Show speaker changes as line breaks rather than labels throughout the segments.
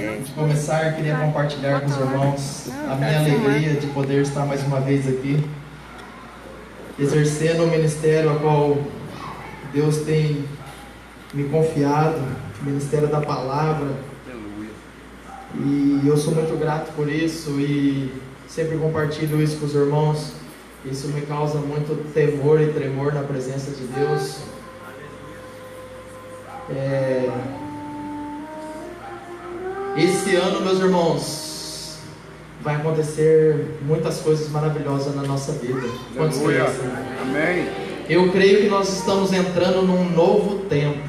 Antes de começar, queria compartilhar com os irmãos a minha alegria de poder estar mais uma vez aqui, exercendo o ministério a qual Deus tem me confiado, o ministério da palavra. E eu sou muito grato por isso e sempre compartilho isso com os irmãos. Isso me causa muito temor e tremor na presença de Deus. Esse ano, meus irmãos, vai acontecer muitas coisas maravilhosas na nossa vida. Quantos creem?
Amém.
Eu creio que nós estamos entrando num novo tempo.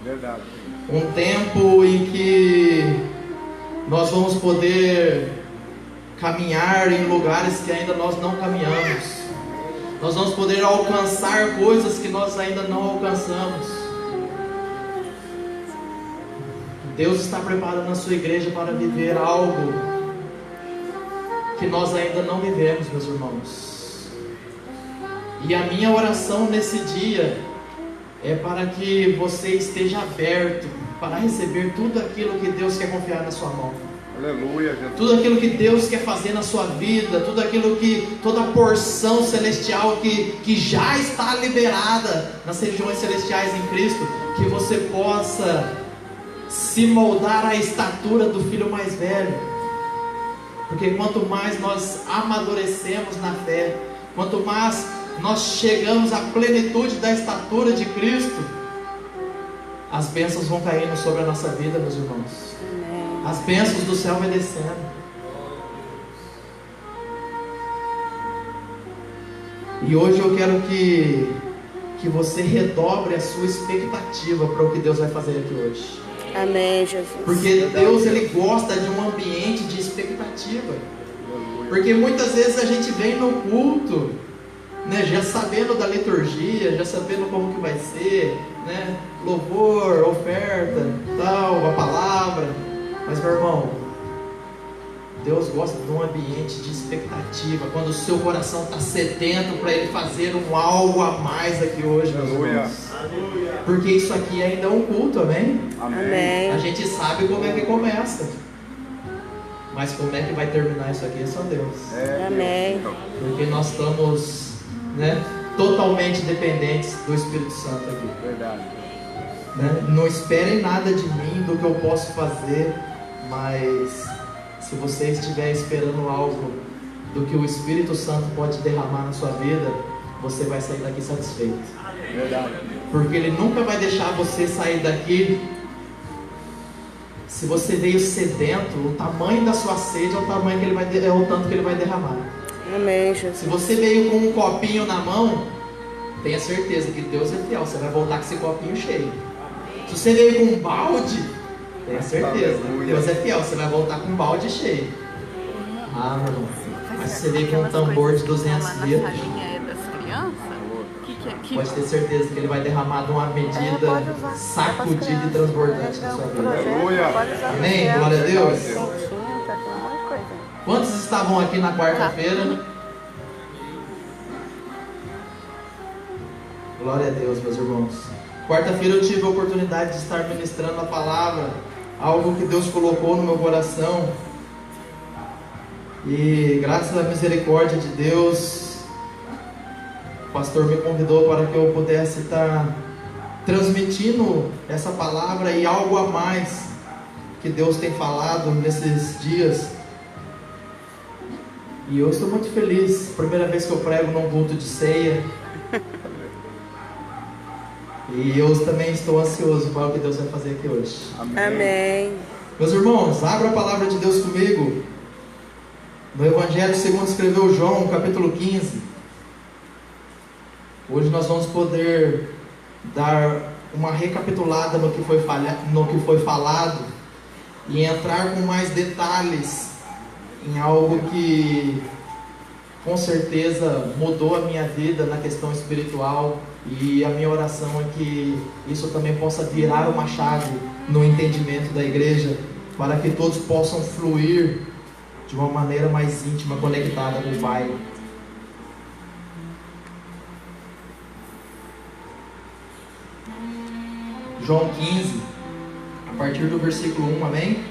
Verdade.
Um tempo em que nós vamos poder caminhar em lugares que ainda nós não caminhamos. Nós vamos poder alcançar coisas que nós ainda não alcançamos. Deus está preparando a sua igreja para viver algo que nós ainda não vivemos, meus irmãos. E a minha oração nesse dia é para que você esteja aberto para receber tudo aquilo que Deus quer confiar na sua mão.
Aleluia, Jesus.
Tudo aquilo que Deus quer fazer na sua vida, tudo aquilo que, toda a porção celestial que já está liberada nas regiões celestiais em Cristo, que você possa se moldar à estatura do filho mais velho. Porque quanto mais nós amadurecemos na fé, quanto mais nós chegamos à plenitude da estatura de Cristo, as bênçãos vão caindo sobre a nossa vida, meus irmãos. As bênçãos do céu vão descendo. E hoje eu quero que você redobre a sua expectativa para o que Deus vai fazer aqui hoje.
Amém, Jesus.
Porque Deus, Ele gosta de um ambiente de expectativa. Porque muitas vezes a gente vem no culto, né, já sabendo da liturgia, já sabendo como que vai ser, né, louvor, oferta, tal, a palavra. Mas, meu irmão, Deus gosta de um ambiente de expectativa, quando o seu coração está sedento para Ele fazer algo a mais aqui hoje, meus irmãos. Porque isso aqui ainda é um culto, amém?
Amém.
A gente sabe como é que começa, mas como é que vai terminar isso aqui é só Deus.
Amém.
Porque nós estamos, né, totalmente dependentes do Espírito Santo aqui.
Verdade.
Né? Não esperem nada de mim, do que eu posso fazer, mas se você estiver esperando algo do que o Espírito Santo pode derramar na sua vida, você vai sair daqui satisfeito.
Verdade.
Porque Ele nunca vai deixar você sair daqui. Se você veio sedento, o tamanho da sua sede é o tamanho que Ele vai, é o tanto que Ele vai derramar.
Amém, Jesus.
Se você veio com um copinho na mão, tenha certeza que Deus é fiel, você vai voltar com esse copinho cheio. Se você veio com um balde, tenha certeza, Deus é fiel, você vai voltar com um balde cheio. Ah, meu irmão. Mas se você veio com um tambor de 200 litros, pode ter certeza que Ele vai derramar de uma medida sacudida e transbordante na sua vida.
Aleluia.
Amém? Glória a Deus. Quantos estavam aqui na quarta-feira? Glória a Deus, meus irmãos. Quarta-feira eu tive a oportunidade de estar ministrando a palavra, algo que Deus colocou no meu coração. E graças à misericórdia de Deus, o pastor me convidou para que eu pudesse estar transmitindo essa palavra e algo a mais que Deus tem falado nesses dias. E eu estou muito feliz, primeira vez que eu prego num culto de ceia. E eu também estou ansioso para o que Deus vai fazer aqui hoje.
Amém.
Meus irmãos, abra a palavra de Deus comigo no Evangelho segundo escreveu João, capítulo 15. Hoje nós vamos poder dar uma recapitulada no que foi falado e entrar com mais detalhes em algo que com certeza mudou a minha vida na questão espiritual, e a minha oração é que isso também possa virar uma chave no entendimento da igreja, para que todos possam fluir de uma maneira mais íntima, conectada com o Pai. João 15, a partir do versículo 1, amém?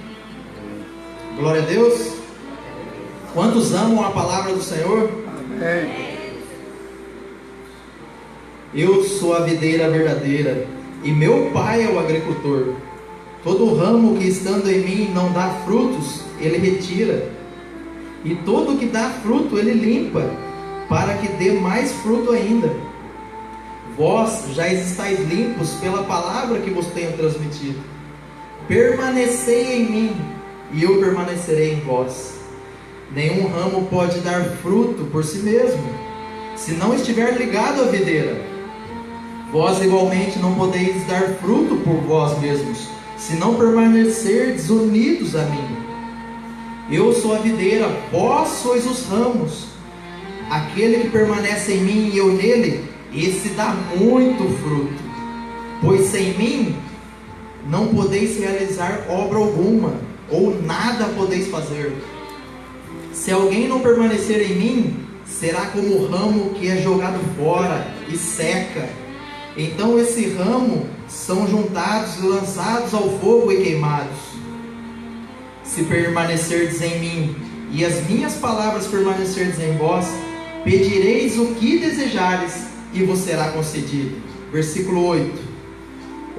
Glória a Deus. Quantos amam a palavra do Senhor?
Amém.
Eu sou a videira verdadeira e meu pai é o agricultor. Todo ramo que estando em mim não dá frutos, ele retira, e todo que dá fruto ele limpa, para que dê mais fruto ainda. Vós já estáis limpos pela palavra que vos tenho transmitido. Permanecei em mim, e eu permanecerei em vós. Nenhum ramo pode dar fruto por si mesmo, se não estiver ligado à videira. Vós igualmente não podeis dar fruto por vós mesmos, se não permanecerdes unidos a mim. Eu sou a videira, vós sois os ramos. Aquele que permanece em mim e eu nele, esse dá muito fruto. Pois sem mim não podeis realizar obra alguma, ou nada podeis fazer. Se alguém não permanecer em mim, será como o ramo que é jogado fora e seca. Então esse ramo são juntados e lançados ao fogo e queimados. Se permanecerdes em mim e as minhas palavras permanecerdes em vós, pedireis o que desejares e vos será concedido. Versículo 8.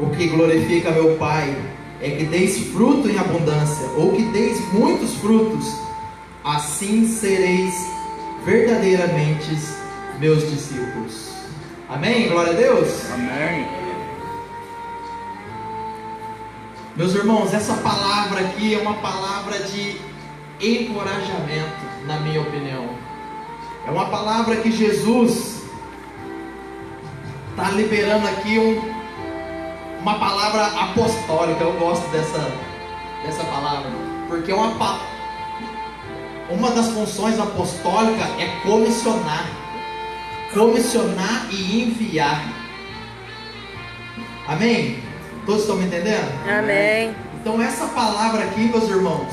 O que glorifica meu Pai é que deis fruto em abundância, ou que deis muitos frutos. Assim sereis verdadeiramente meus discípulos. Amém? Glória a Deus.
Amém.
Meus irmãos, essa palavra aqui é uma palavra de encorajamento, na minha opinião. É uma palavra que Jesus está liberando aqui uma palavra apostólica. Eu gosto dessa palavra, porque uma das funções apostólicas é comissionar e enviar. Amém? Todos estão me entendendo?
Amém.
Então essa palavra aqui, meus irmãos,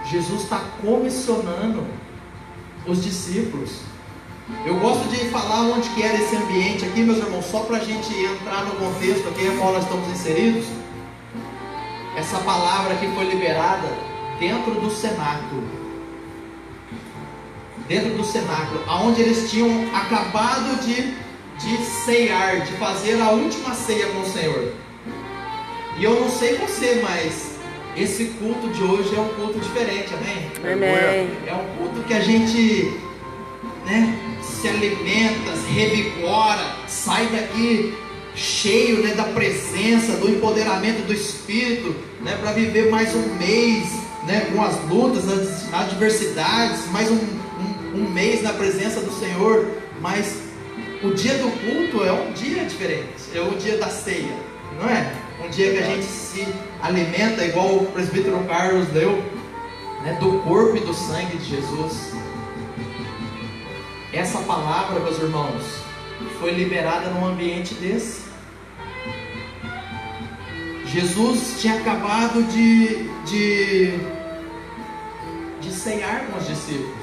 Jesus está comissionando os discípulos. Eu gosto de falar onde que era esse ambiente aqui, meus irmãos, só para a gente entrar no contexto aqui a qual nós estamos inseridos. Essa palavra aqui foi liberada dentro do cenáculo. Dentro do cenáculo, onde eles tinham acabado de ceiar, de fazer a última ceia com o Senhor. E eu não sei você, mas esse culto de hoje é um culto diferente, amém?
Amém.
É um culto que a gente, se alimenta, se revigora, sai daqui cheio, da presença, do empoderamento do Espírito, para viver mais um mês, com as lutas, as adversidades, mais um mês na presença do Senhor. Mas o dia do culto é um dia diferente, é o dia da ceia, não é? Um dia que a gente se alimenta, igual o presbítero Carlos leu, do corpo e do sangue de Jesus. Essa palavra, meus irmãos, foi liberada num ambiente desse. Jesus tinha acabado de ceiar com os discípulos,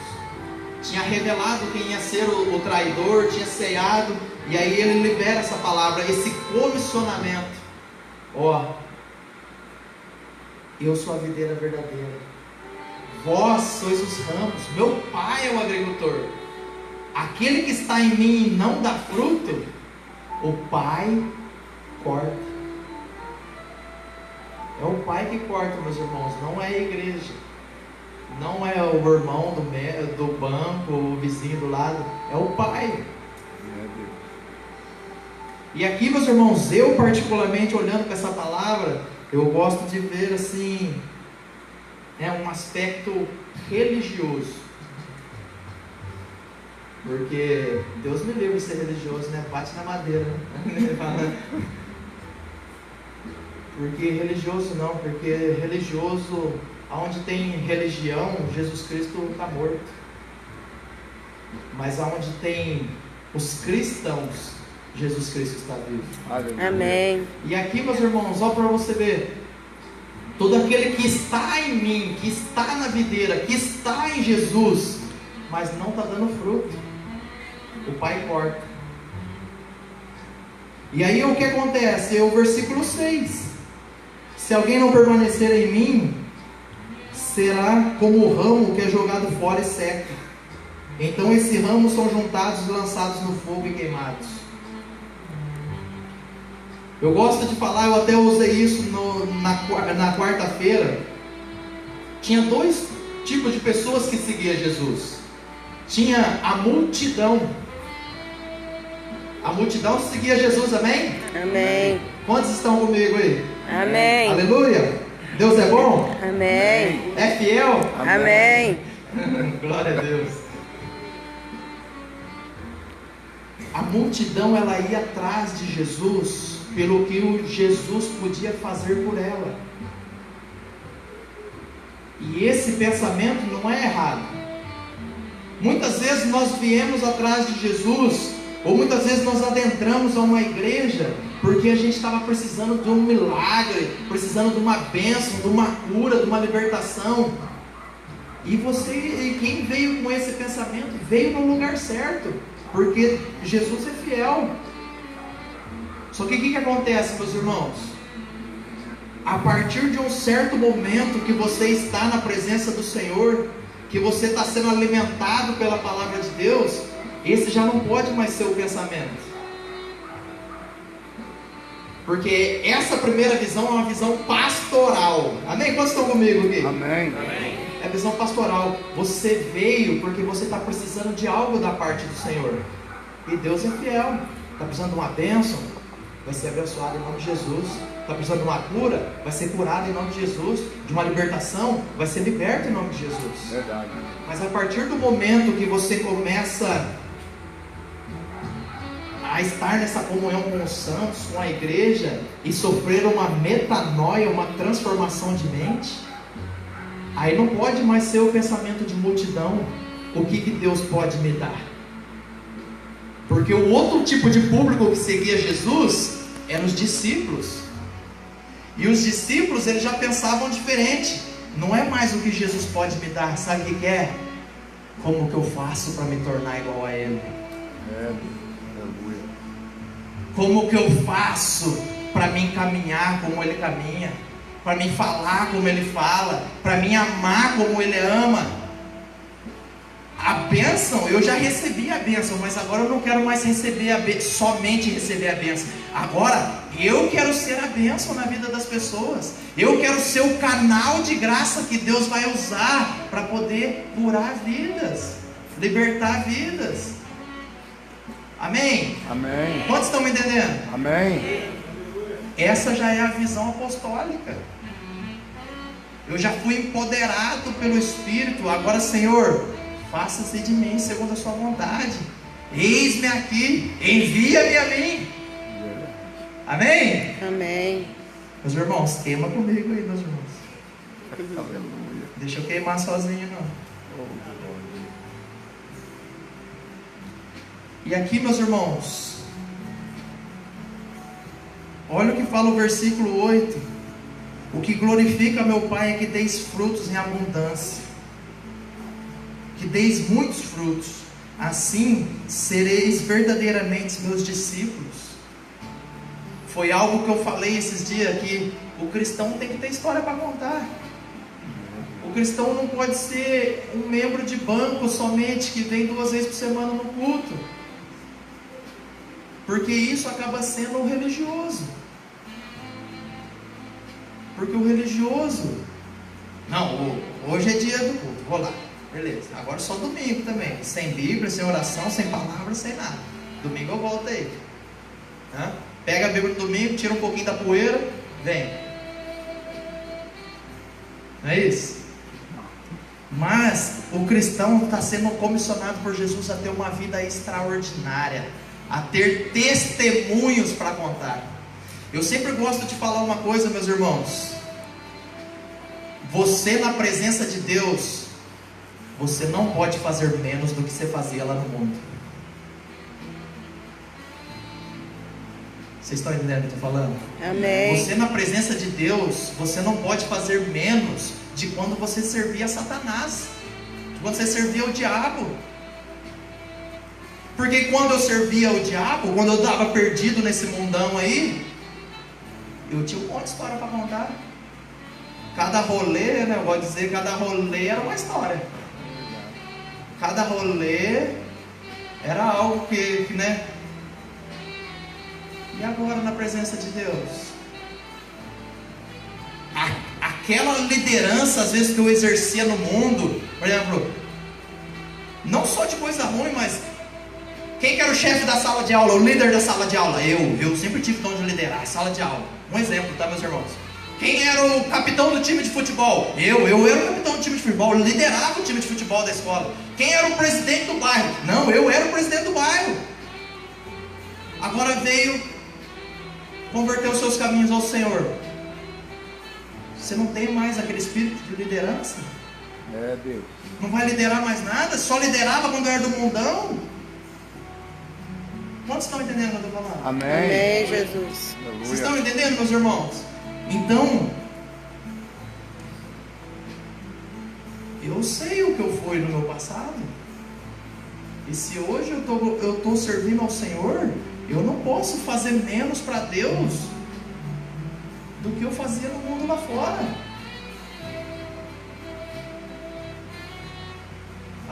tinha revelado quem ia ser o traidor, tinha ceiado, e aí ele libera essa palavra, esse comissionamento. Eu sou a videira verdadeira, vós sois os ramos, meu Pai é o agricultor. Aquele que está em mim e não dá fruto, o Pai corta. É o Pai que corta, meus irmãos, não é a igreja, não é o irmão do banco, o vizinho do lado, é o Pai. E aqui, meus irmãos, eu particularmente olhando para essa palavra, eu gosto de ver assim, um aspecto religioso. Porque Deus me livre de ser religioso, bate na madeira, Porque religioso não, porque religioso, onde tem religião, Jesus Cristo está morto. Mas onde tem os cristãos, Jesus Cristo está vivo.
Amém.
E aqui, meus irmãos, para você ver, todo aquele que está em mim, que está na videira, que está em Jesus, mas não está dando fruto, o Pai corta. E aí o que acontece? É o versículo 6. Se alguém não permanecer em mim, será como o ramo que é jogado fora e seca. Então esses ramos são juntados e lançados no fogo e queimados. Eu gosto de falar, eu até usei isso na quarta-feira. Tinha dois tipos de pessoas que seguiam Jesus. Tinha a multidão. A multidão seguia Jesus, amém?
Amém.
Quantos estão comigo aí?
Amém.
Aleluia! Deus é bom?
Amém.
É fiel?
Amém.
Glória a Deus. A multidão, ela ia atrás de Jesus pelo que o Jesus podia fazer por ela. E esse pensamento não é errado. Muitas vezes nós viemos atrás de Jesus, ou muitas vezes nós adentramos a uma igreja porque a gente estava precisando de um milagre, precisando de uma bênção, de uma cura, de uma libertação. E quem veio com esse pensamento, veio no lugar certo, porque Jesus é fiel. Só que o que acontece, meus irmãos? A partir de um certo momento que você está na presença do Senhor, que você está sendo alimentado pela palavra de Deus, esse já não pode mais ser o pensamento. Porque essa primeira visão é uma visão pastoral. Amém? Quantos estão comigo aqui?
Amém.
É a visão pastoral. Você veio porque você está precisando de algo da parte do Senhor. E Deus é fiel. Está precisando de uma bênção? Vai ser abençoado em nome de Jesus. Está precisando de uma cura? Vai ser curado em nome de Jesus. De uma libertação? Vai ser liberto em nome de Jesus.
Verdade.
Mas a partir do momento que você começa a estar nessa comunhão com os santos, com a igreja, e sofrer uma metanoia, uma transformação de mente, aí não pode mais ser o pensamento de multidão. O que Deus pode me dar? Porque o outro tipo de público que seguia Jesus eram os discípulos. E os discípulos, eles já pensavam diferente. Não é mais o que Jesus pode me dar. Sabe o que é? Como que eu faço para me tornar igual a Ele? Como que eu faço para me encaminhar como Ele caminha? Para me falar como Ele fala? Para me amar como Ele ama? A bênção, eu já recebi a bênção, mas agora eu não quero mais receber a bênção, somente receber a bênção. Agora eu quero ser a bênção na vida das pessoas. Eu quero ser o canal de graça que Deus vai usar para poder curar vidas, libertar vidas. Amém?
Amém.
Quantos estão me entendendo?
Amém.
Essa já é a visão apostólica. Eu já fui empoderado pelo Espírito. Agora, Senhor, faça-se de mim segundo a sua vontade. Eis-me aqui, envia-me a mim. Amém?
Amém.
Meus irmãos, queima comigo aí, meus irmãos.
Aleluia.
Deixa eu queimar sozinho, não. E aqui, meus irmãos, olha o que fala o versículo 8. O que glorifica meu Pai é que deis frutos em abundância, que deis muitos frutos, assim sereis verdadeiramente meus discípulos. Foi algo que eu falei esses dias aqui. O cristão tem que ter história para contar. O cristão não pode ser um membro de banco somente que vem 2 vezes por semana no culto, porque isso acaba sendo o religioso. Porque o religioso, não, hoje é dia do culto, vou lá, beleza, agora só domingo também, sem Bíblia, sem oração, sem palavra, sem nada. Domingo eu volto aí, pega a Bíblia do domingo, tira um pouquinho da poeira, vem. Não é isso? Mas o cristão está sendo comissionado por Jesus a ter uma vida extraordinária, a ter testemunhos para contar. Eu sempre gosto de falar uma coisa, meus irmãos. Você na presença de Deus, você não pode fazer menos do que você fazia lá no mundo. Vocês estão entendendo o que eu estou falando?
Amém.
Você na presença de Deus, você não pode fazer menos de quando você servia a Satanás, de quando você servia o diabo. Porque quando eu servia o diabo, quando eu estava perdido nesse mundão aí, eu tinha um monte de história para contar. cada rolê, né, eu vou dizer, cada rolê era uma história. Cada rolê era algo que, né? E agora na presença de Deus? Aquela liderança, às vezes, que eu exercia no mundo, por exemplo, não só de coisa ruim, mas quem que era o chefe da sala de aula, o líder da sala de aula? Eu sempre tive dom de liderar a sala de aula. Um exemplo, tá, meus irmãos? Quem era o capitão do time de futebol? Eu era o capitão do time de futebol, eu liderava o time de futebol da escola. Quem era o presidente do bairro? Não, eu era o presidente do bairro. Agora veio converter os seus caminhos ao Senhor. Você não tem mais aquele espírito de liderança?
É, Deus.
Não vai liderar mais nada? Só liderava quando era do mundão? Quantos estão entendendo o que eu estou falando?
Amém.
Amém, Jesus.
Aleluia.
Vocês estão entendendo, meus irmãos? Então, eu sei o que eu fui no meu passado. E se hoje eu estou servindo ao Senhor, eu não posso fazer menos para Deus do que eu fazia no mundo lá fora.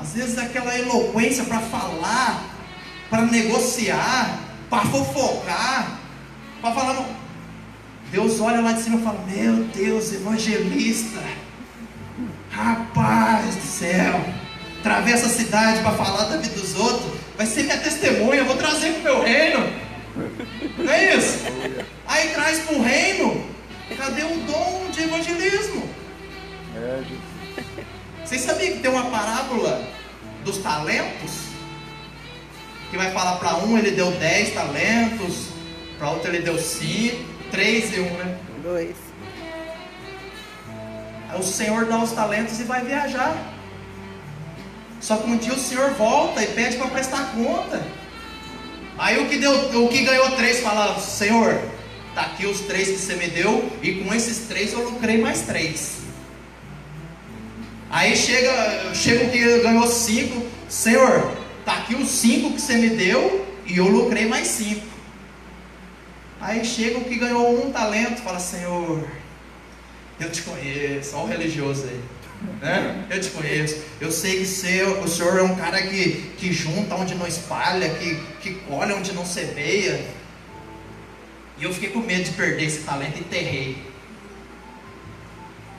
Às vezes aquela eloquência para falar, para negociar, para fofocar, para falar. Deus olha lá de cima e fala: meu Deus, evangelista, rapaz do céu, atravessa a cidade para falar da vida dos outros, vai ser minha testemunha, eu vou trazer para o meu reino. Não é isso? Aí traz para o reino. Cadê o dom de evangelismo?
É, Jesus.
Vocês sabiam que tem uma parábola dos talentos? Que vai falar para um ele deu 10 talentos, para outro ele deu 5, 3 e 1, né?
2.
Aí o Senhor dá os talentos e vai viajar. Só que um dia o Senhor volta e pede para prestar conta. Aí o que ganhou 3 fala: Senhor, tá aqui os 3 que você me deu, e com esses 3 eu lucrei mais 3. Aí chega o que ganhou 5, Senhor, tá aqui os 5 que você me deu, e eu lucrei mais 5. Aí chega o que ganhou 1 talento, fala: Senhor, eu te conheço. Olha o religioso aí, né? Eu te conheço, eu sei que o Senhor é um cara que junta onde não espalha, que colhe onde não semeia. E eu fiquei com medo de perder esse talento e enterrei.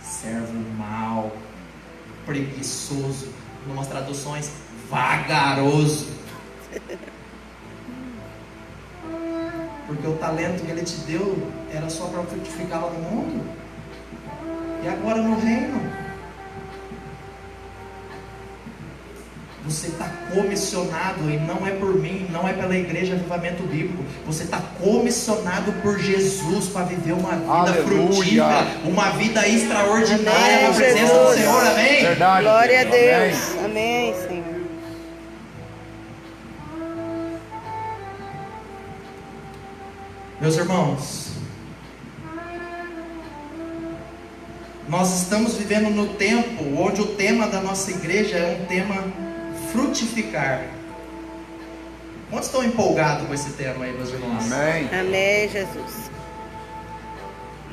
Servo mau, preguiçoso, em umas traduções, vagaroso. Porque o talento que ele te deu era só para frutificar lá no mundo. E agora no reino, você está comissionado, e não é por mim, não é pela igreja Avivamento Bíblico. Você está comissionado por Jesus para viver uma vida
Aleluia.
frutífera, uma vida extraordinária
Amém,
na presença
Jesus.
do Senhor, amém?
Verdade.
Glória a
Amém.
Deus. Amém, Senhor.
Meus irmãos, nós estamos vivendo no tempo onde o tema da nossa igreja é um tema frutificar. Quantos estão empolgados com esse tema aí, meus irmãos?
Amém.
Amém, Jesus.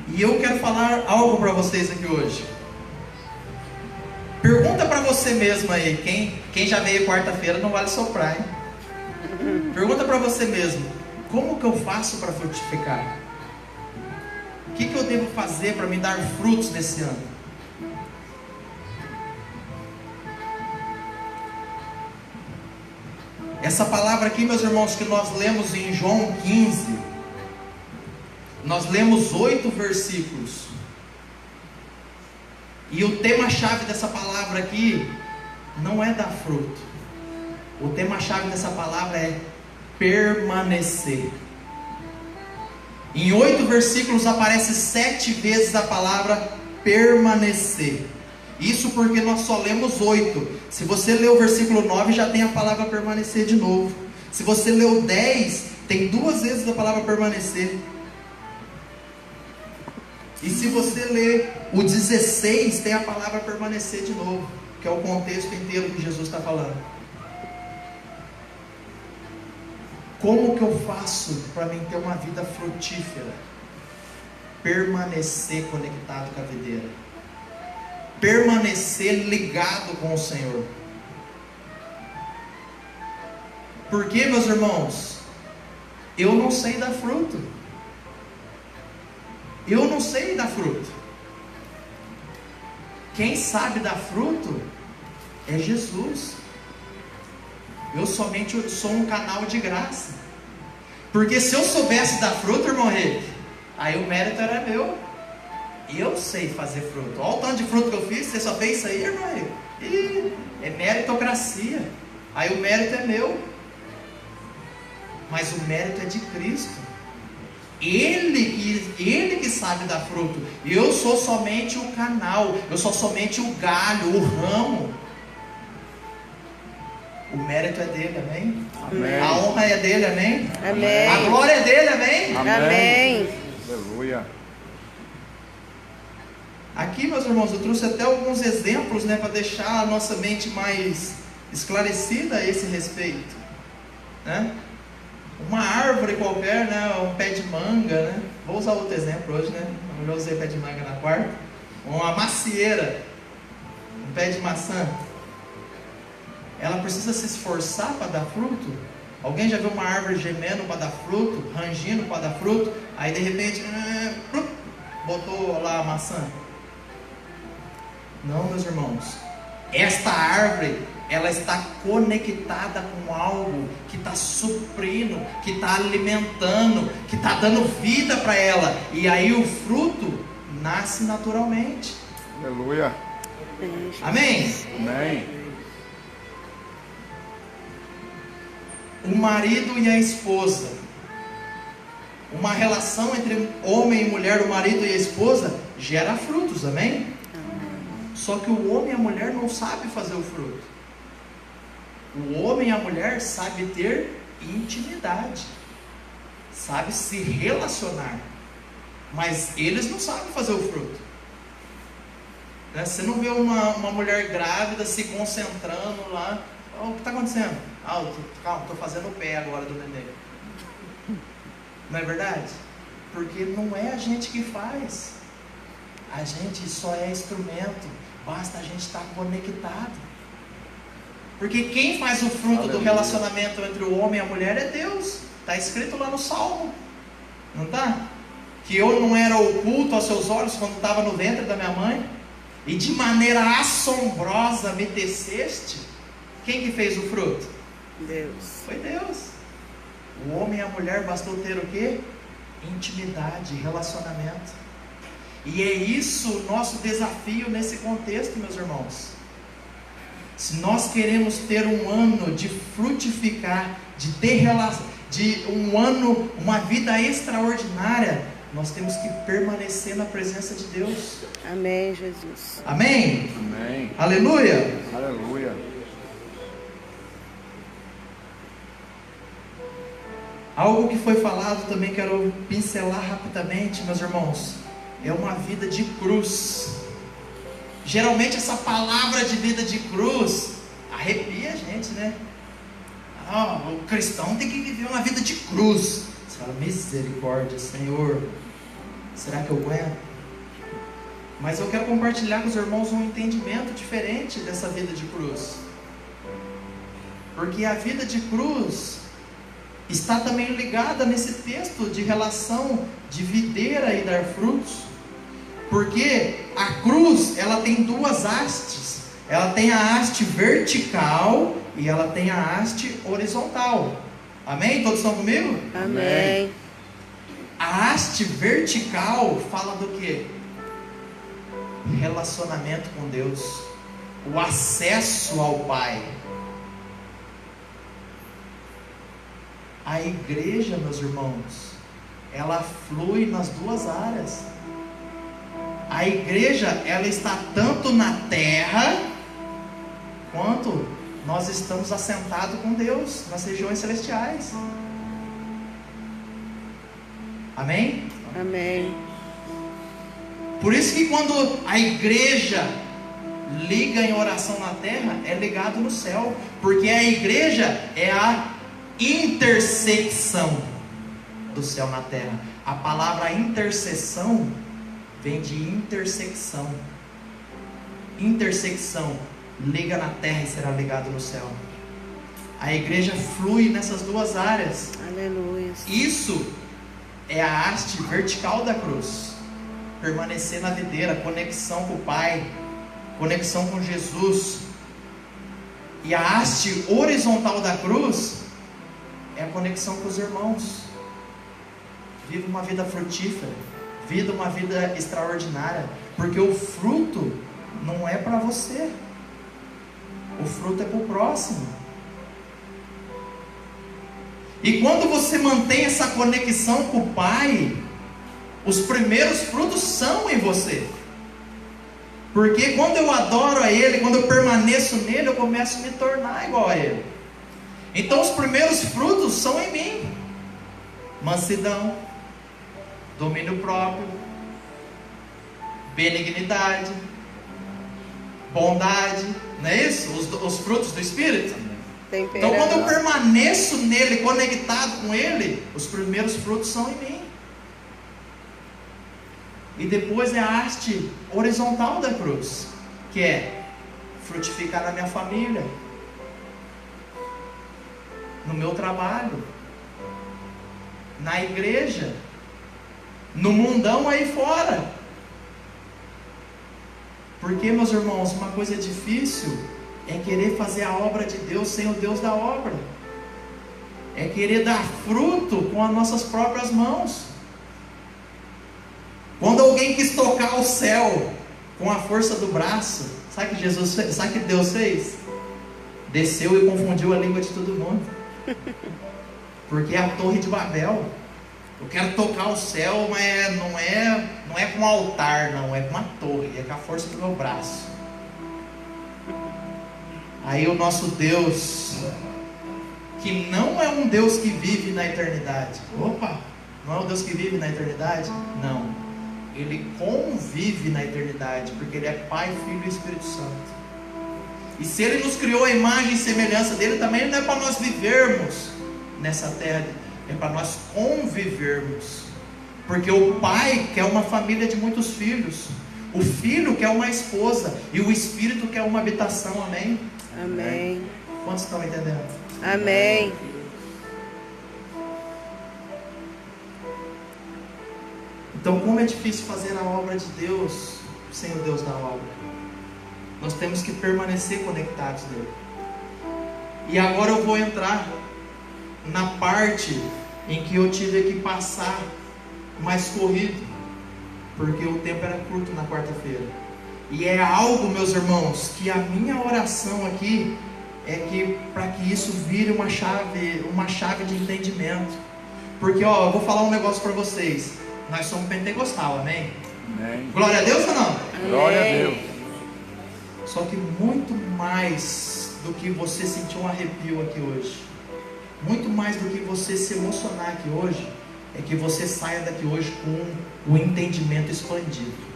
E eu quero falar algo para vocês aqui hoje. Pergunta para você mesmo aí, quem já veio quarta-feira não vale soprar, hein? Pergunta para você mesmo: como que eu faço para frutificar? O que eu devo fazer para me dar frutos nesse ano? Essa palavra aqui, meus irmãos, que nós lemos em João 15, nós lemos 8 versículos. E o tema-chave dessa palavra aqui não é dar fruto. O tema-chave dessa palavra é permanecer. Em 8 versículos aparece 7 vezes a palavra permanecer. Isso porque nós só lemos 8. Se você ler o versículo 9, já tem a palavra permanecer de novo. Se você leu 10, tem 2 vezes a palavra permanecer. E se você ler o 16, tem a palavra permanecer de novo, que é o contexto inteiro que Jesus está falando. Como que eu faço para mim ter uma vida frutífera? Permanecer conectado com a videira. permanecer ligado com o Senhor. Porque, meus irmãos, eu não sei dar fruto. Eu não sei dar fruto. Quem sabe dar fruto é Jesus. Eu somente sou um canal de graça. Porque se eu soubesse dar fruto, irmão Henrique, aí o mérito era meu. Eu sei fazer fruto. Olha o tanto de fruto que eu fiz. Você só fez isso aí, irmão Henrique? Ih, é meritocracia. Aí o mérito é meu. Mas o mérito é de Cristo. Ele que sabe dar fruto. Eu sou somente o canal. Eu sou somente o galho, o ramo. O mérito é dele, amém?
Amém.
A honra é dele, amém?
Amém.
A glória é dele, amém?
Amém.
Aleluia.
Aqui, meus irmãos, eu trouxe até alguns exemplos, né, para deixar a nossa mente mais esclarecida a esse respeito, né? Uma árvore qualquer, né, um pé de manga, né? Vou usar outro exemplo hoje, né? Eu já usei pé de manga na quarta. Uma macieira, um pé de maçã. Ela precisa se esforçar para dar fruto? Alguém já viu uma árvore gemendo para dar fruto, rangindo para dar fruto? Aí de repente, botou lá a maçã. Não, meus irmãos. Esta árvore, ela está conectada com algo que está suprindo, que está alimentando, que está dando vida para ela. E aí o fruto nasce naturalmente.
Aleluia.
Amém?
Amém.
O marido e a esposa. Uma relação entre homem e mulher, o marido e a esposa, gera frutos, amém? Só que o homem e a mulher não sabem fazer o fruto. O homem e a mulher sabem ter intimidade, sabem se relacionar, mas eles não sabem fazer o fruto. Né? Você não vê uma mulher grávida se concentrando lá. Oh, o que está acontecendo? Calma, estou fazendo o pé agora do neném. Não é verdade? Porque não é a gente que faz. A gente só é instrumento. Basta a gente estar conectado. Porque quem faz o fruto do relacionamento entre o homem e a mulher é Deus. Está escrito lá no Salmo. Não está? Que eu não era oculto aos seus olhos quando estava no ventre da minha mãe. E de maneira assombrosa me teceste. Quem que fez o fruto?
Deus.
Foi Deus. O homem e a mulher bastou ter o quê? Intimidade, relacionamento. E é isso o nosso desafio nesse contexto, meus irmãos. Se nós queremos ter um ano de frutificar, de ter um ano, uma vida extraordinária, nós temos que permanecer na presença de Deus.
Amém, Jesus.
Amém?
Amém.
Aleluia.
Aleluia.
Algo que foi falado também, quero pincelar rapidamente, meus irmãos, é uma vida de cruz. Geralmente essa palavra de vida de cruz arrepia a gente, né? O cristão tem que viver uma vida de cruz. Você fala, misericórdia, Senhor, será que eu aguento? Mas eu quero compartilhar com os irmãos um entendimento diferente dessa vida de cruz. Porque a vida de cruz está também ligada nesse texto de relação de videira e dar frutos. Porque a cruz, ela tem duas hastes. Ela tem a haste vertical e ela tem a haste horizontal. Amém? Todos estão comigo?
Amém.
A haste vertical fala do quê? Relacionamento com Deus, o acesso ao Pai. A igreja, meus irmãos, ela flui nas duas áreas. A igreja, ela está tanto na terra, quanto nós estamos assentados com Deus, nas regiões celestiais. Amém?
Amém.
Por isso que quando a igreja liga em oração na terra, é ligado no céu. Porque a igreja é a intersecção do céu na terra. A palavra intercessão vem de intersecção. intersecção. Liga na terra e será ligado no céu. A igreja flui nessas duas áreas.
Aleluia.
Isso é a haste vertical da cruz. Permanecer na videira, conexão com o Pai, conexão com Jesus. E a haste horizontal da cruz é a conexão com os irmãos. Viva uma vida frutífera, viva uma vida extraordinária, porque o fruto não é para você, o fruto é para o próximo. E quando você mantém essa conexão com o Pai, os primeiros frutos são em você. Porque quando eu adoro a Ele, quando eu permaneço nele, eu começo a me tornar igual a Ele. Então os primeiros frutos são em mim: mansidão, domínio próprio, benignidade, bondade, não é isso? Os frutos do Espírito. Então quando eu permaneço nele, conectado com Ele, os primeiros frutos são em mim. E depois é a haste horizontal da cruz, que é frutificar na minha família, no meu trabalho, na igreja, no mundão aí fora. Porque, meus irmãos, uma coisa difícil é querer fazer a obra de Deus sem o Deus da obra. É querer dar fruto com as nossas próprias mãos. Quando alguém quis tocar o céu com a força do braço, sabe o que Jesus fez? Sabe o que Deus fez? Desceu e confundiu a língua de todo mundo. Porque é a torre de Babel. Eu quero tocar o céu, mas não é com um altar, não, é com uma torre, é com a força do meu braço. Aí o nosso Deus, que não é um Deus que vive na eternidade. Opa, não é um Deus que vive na eternidade? Não. Ele convive na eternidade, porque Ele é Pai, Filho e Espírito Santo. E se Ele nos criou a imagem e semelhança dEle, também não é para nós vivermos nessa terra, é para nós convivermos. Porque o Pai quer uma família de muitos filhos, o Filho quer uma esposa, e o Espírito quer uma habitação, amém?
Amém.
Quantos estão entendendo?
Amém.
Então, como é difícil fazer a obra de Deus sem o Deus da obra? Nós temos que permanecer conectados nele. E agora eu vou entrar na parte em que eu tive que passar mais corrido, porque o tempo era curto na quarta-feira. E é algo, meus irmãos, que a minha oração aqui é que para que isso vire uma chave de entendimento. Porque eu vou falar um negócio para vocês. Nós somos pentecostal, amém?
Amém.
Glória a Deus ou não?
Glória a Deus.
Só que muito mais do que você sentir um arrepio aqui hoje, muito mais do que você se emocionar aqui hoje, é que você saia daqui hoje com o entendimento expandido.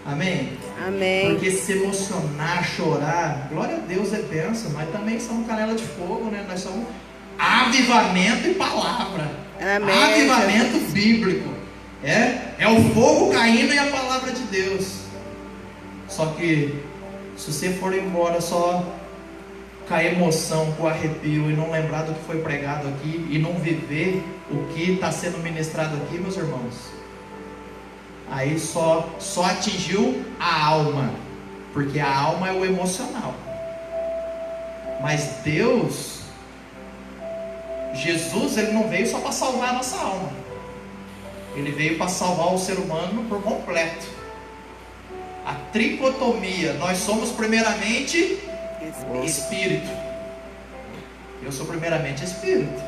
Amém?
Amém.
Porque se emocionar, chorar, glória a Deus, é bênção. Nós também somos canela de fogo, né? Nós somos avivamento e palavra.
Amém.
Avivamento bíblico. É o fogo caindo e a palavra de Deus. Só que se você for embora só com a emoção, com o arrepio, e não lembrar do que foi pregado aqui, e não viver o que está sendo ministrado aqui, meus irmãos, aí só atingiu a alma, porque a alma é o emocional. Mas Deus, Jesus, Ele não veio só para salvar a nossa alma, Ele veio para salvar o ser humano por completo. A tricotomia, nós somos primeiramente espírito. Eu sou primeiramente espírito,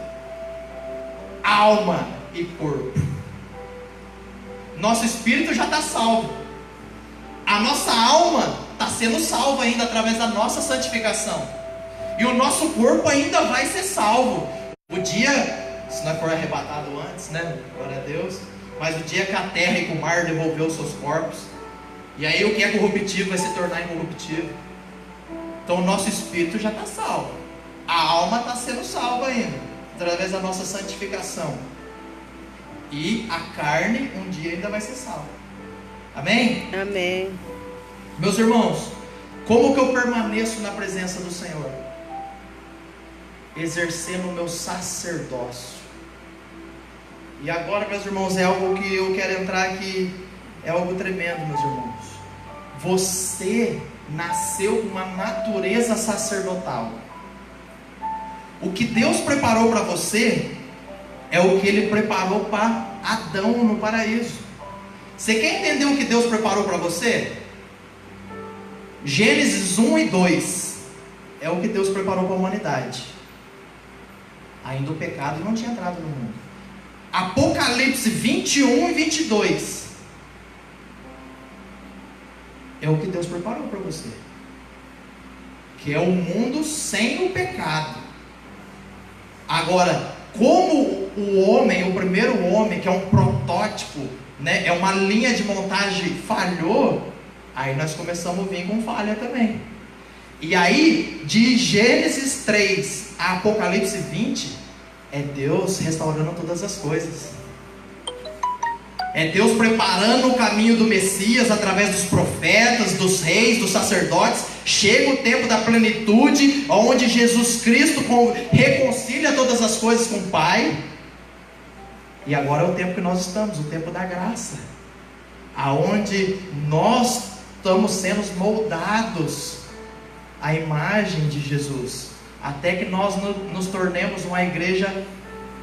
alma e corpo. Nosso espírito já está salvo, a nossa alma está sendo salva ainda através da nossa santificação, e o nosso corpo ainda vai ser salvo. O dia, se não for arrebatado antes, né? Glória a Deus. Mas o dia que a terra e que o mar devolver os seus corpos, e aí o que é corruptível vai se tornar incorruptível. Então o nosso espírito já está salvo, a alma está sendo salva ainda, através da nossa santificação. E a carne um dia ainda vai ser salva. Amém?
Amém.
Meus irmãos, como que eu permaneço na presença do Senhor? Exercendo o meu sacerdócio. E agora, meus irmãos, é algo que eu quero entrar aqui, é algo tremendo, meus irmãos. Você nasceu com uma natureza sacerdotal. O que Deus preparou para você é o que Ele preparou para Adão no paraíso. Você quer entender o que Deus preparou para você? Gênesis 1 e 2 é o que Deus preparou para a humanidade. Ainda o pecado não tinha entrado no mundo. Apocalipse 21 e 22 é o que Deus preparou para você, que é o mundo sem o pecado. Agora, como o homem, o primeiro homem, que é um protótipo, né, é uma linha de montagem, falhou, aí nós começamos a vir com falha também. E aí, de Gênesis 3 a Apocalipse 20, é Deus restaurando todas as coisas. É Deus preparando o caminho do Messias através dos profetas, dos reis, dos sacerdotes. Chega o tempo da plenitude, onde Jesus Cristo reconcilia todas as coisas com o Pai. E agora é o tempo que nós estamos, o tempo da graça, aonde nós estamos sendo moldados à imagem de Jesus, até que nós nos tornemos uma igreja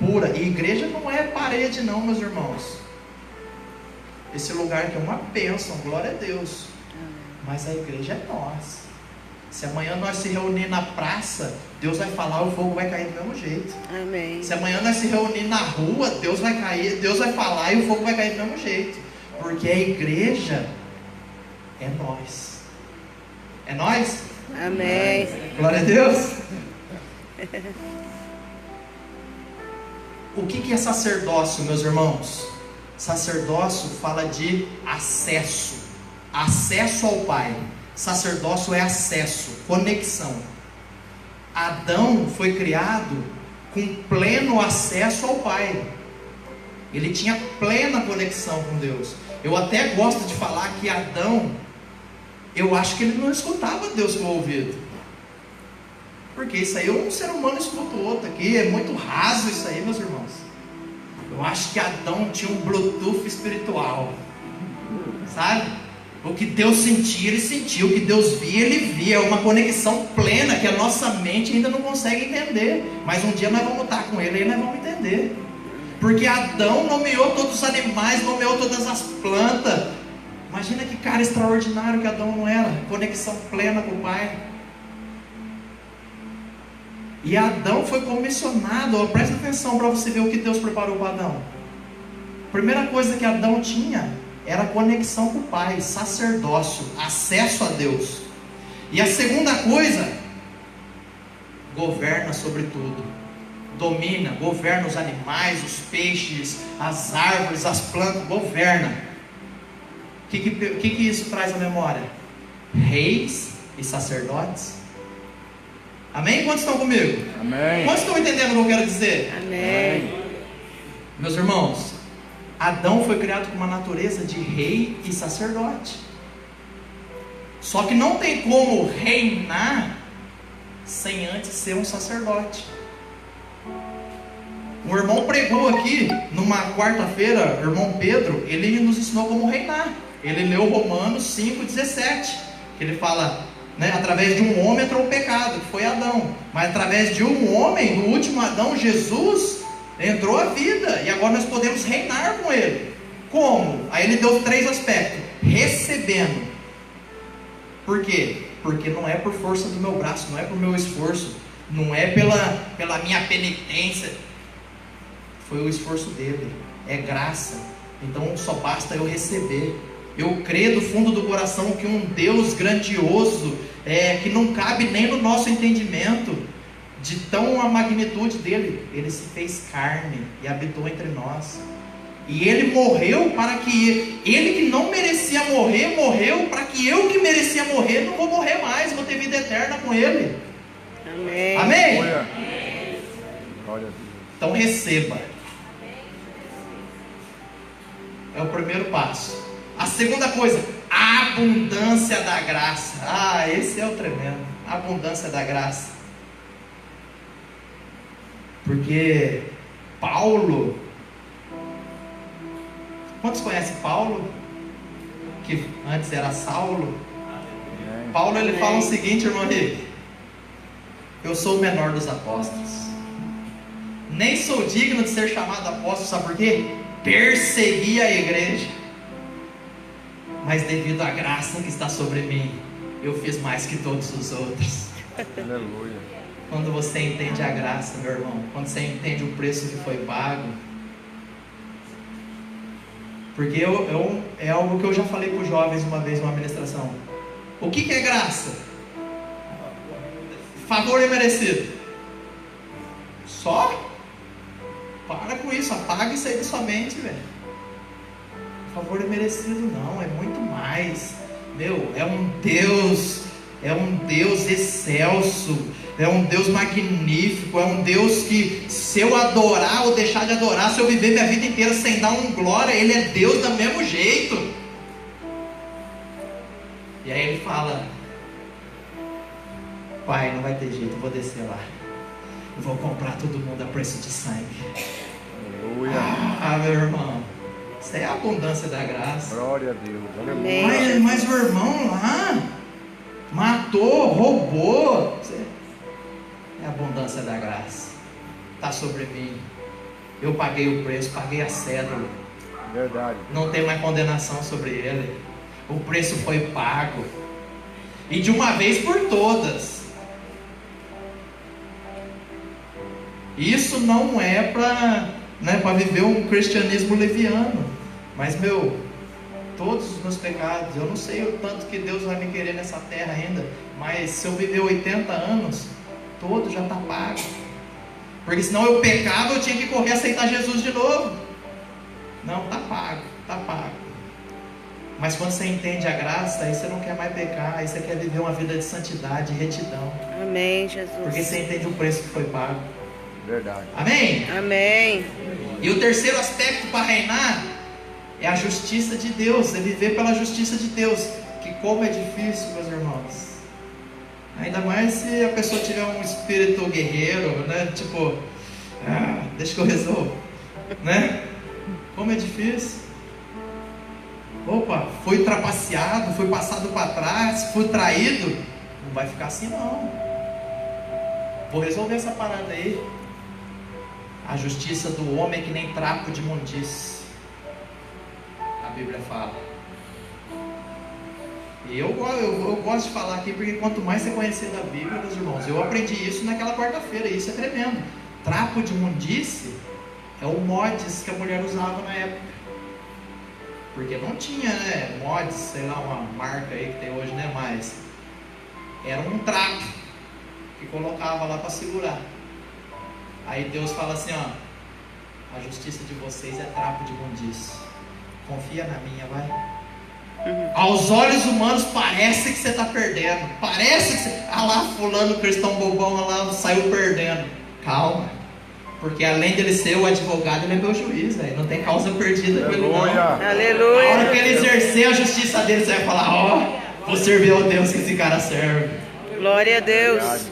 pura. E igreja não é parede não, meus irmãos. Esse lugar aqui é uma bênção, glória a Deus. Mas a igreja é nós. Se amanhã nós se reunir na praça, Deus vai falar, o fogo vai cair do mesmo jeito.
Amém.
Se amanhã nós se reunir na rua, Deus vai cair, Deus vai falar e o fogo vai cair do mesmo jeito. Porque a igreja é nós. É nós?
Amém.
Glória a Deus. O que é sacerdócio, meus irmãos? Sacerdócio fala de acesso. Acesso ao Pai. Sacerdócio é acesso, conexão. Adão foi criado com pleno acesso ao Pai. Ele tinha plena conexão com Deus. Eu até gosto de falar que Adão, eu acho que ele não escutava Deus com o ouvido. Porque isso aí um ser humano escuta o outro aqui. É muito raso isso aí, meus irmãos. Eu acho que Adão tinha um Bluetooth espiritual. Sabe? O que Deus sentia, ele sentia. O que Deus via, ele via. É uma conexão plena que a nossa mente ainda não consegue entender. Mas um dia nós vamos estar com ele e nós vamos entender. Porque Adão nomeou todos os animais, nomeou todas as plantas. Imagina que cara extraordinário que Adão não era. Conexão plena com o Pai. E Adão foi comissionado. Presta atenção para você ver o que Deus preparou para Adão. A primeira coisa que Adão tinha era conexão com o Pai, sacerdócio, acesso a Deus. E a segunda coisa, governa sobre tudo. Domina, governa os animais, os peixes, as árvores, as plantas, governa. O que isso traz à memória? Reis e sacerdotes. Amém? Quantos estão comigo?
Amém.
Quantos estão entendendo o que eu quero dizer?
Amém.
Meus irmãos, Adão foi criado com uma natureza de rei e sacerdote. Só que não tem como reinar sem antes ser um sacerdote. Um irmão pregou aqui numa quarta-feira, irmão Pedro, ele nos ensinou como reinar. Ele leu Romanos 5,17, que ele fala, né, através de um homem entrou o pecado, que foi Adão. Mas através de um homem, do último Adão, Jesus, entrou a vida. E agora nós podemos reinar com ele. Como? Aí ele deu 3 aspectos. Recebendo. Por quê? Porque não é por força do meu braço, não é por meu esforço, não é pela minha penitência. Foi o esforço dele. É graça. Então só basta eu receber. Eu creio do fundo do coração que um Deus grandioso, que não cabe nem no nosso entendimento, de tão a magnitude dele, ele se fez carne e habitou entre nós. E ele morreu para que ele que não merecia morrer, morreu para que eu que merecia morrer, não vou morrer mais, vou ter vida eterna com ele.
Amém.
Amém?
Glória. Glória a Deus.
Então receba. É o primeiro passo. A segunda coisa, a abundância da graça. Ah, esse é o tremendo. A abundância da graça. Porque Paulo, quantos conhecem Paulo? Que antes era Saulo. Paulo, ele fala o seguinte, irmão Henrique: eu sou o menor dos apóstolos, nem sou digno de ser chamado apóstolo. Sabe por quê? Persegui a igreja, mas devido à graça que está sobre mim, eu fiz mais que todos os outros.
Aleluia.
Quando você entende a graça, meu irmão, quando você entende o preço que foi pago, porque é algo que eu já falei para os jovens uma vez numa ministração. O que é graça? Favor imerecido. Só? Para com isso, apaga isso aí da sua mente, velho. Favor imerecido não, é muito mais. Meu, é um Deus excelso, é um Deus magnífico, é um Deus que, se eu adorar ou deixar de adorar, se eu viver minha vida inteira sem dar glória, Ele é Deus do mesmo jeito. E aí Ele fala: Pai, não vai ter jeito, eu vou descer lá, eu vou comprar todo mundo a preço de sangue.
Aleluia.
Ah, meu irmão, isso é a abundância da graça.
Glória a Deus. Aleluia.
Mas o irmão lá matou, roubou. É a abundância da graça. Está sobre mim. Eu paguei o preço, paguei a cédula.
Verdade.
Não tem mais condenação sobre ele. O preço foi pago. E de uma vez por todas. Isso não é para viver um cristianismo leviano. Mas, todos os meus pecados, eu não sei o tanto que Deus vai me querer nessa terra ainda, mas se eu viver 80 anos, todo já está pago. Porque senão eu pecava, eu tinha que correr a aceitar Jesus de novo. Não, está pago, está pago. Mas quando você entende a graça, aí você não quer mais pecar, aí você quer viver uma vida de santidade e retidão.
Amém, Jesus.
Porque você entende o preço que foi pago.
Verdade.
Amém?
Amém.
E o terceiro aspecto para reinar é a justiça de Deus, é viver pela justiça de Deus. Que como é difícil, meus irmãos. Ainda mais se a pessoa tiver um espírito guerreiro, né? Tipo, deixa que eu resolvo, né? Como é difícil. Opa, fui trapaceado, fui passado para trás, fui traído. Não vai ficar assim não. Vou resolver essa parada aí. A justiça do homem é que nem trapo de imundície, a Bíblia fala. E eu gosto de falar aqui, porque quanto mais você conhecer da Bíblia, meus irmãos, eu aprendi isso naquela quarta-feira, e isso é tremendo. Trapo de imundície é o mods que a mulher usava na época. Porque não tinha, mods, sei lá, uma marca aí que tem hoje, mas era um trapo que colocava lá para segurar. Aí Deus fala assim, a justiça de vocês é trapo de imundície. Confia na minha, vai. Aos olhos humanos parece que você está perdendo. Parece que você... lá fulano cristão bobão lá saiu perdendo. Calma. Porque além dele ser o advogado, ele é meu juiz, não tem causa perdida com ele não.
Aleluia.
A hora que ele exercer a justiça dele, você vai falar, vou servir ao Deus que esse cara serve.
Glória a Deus.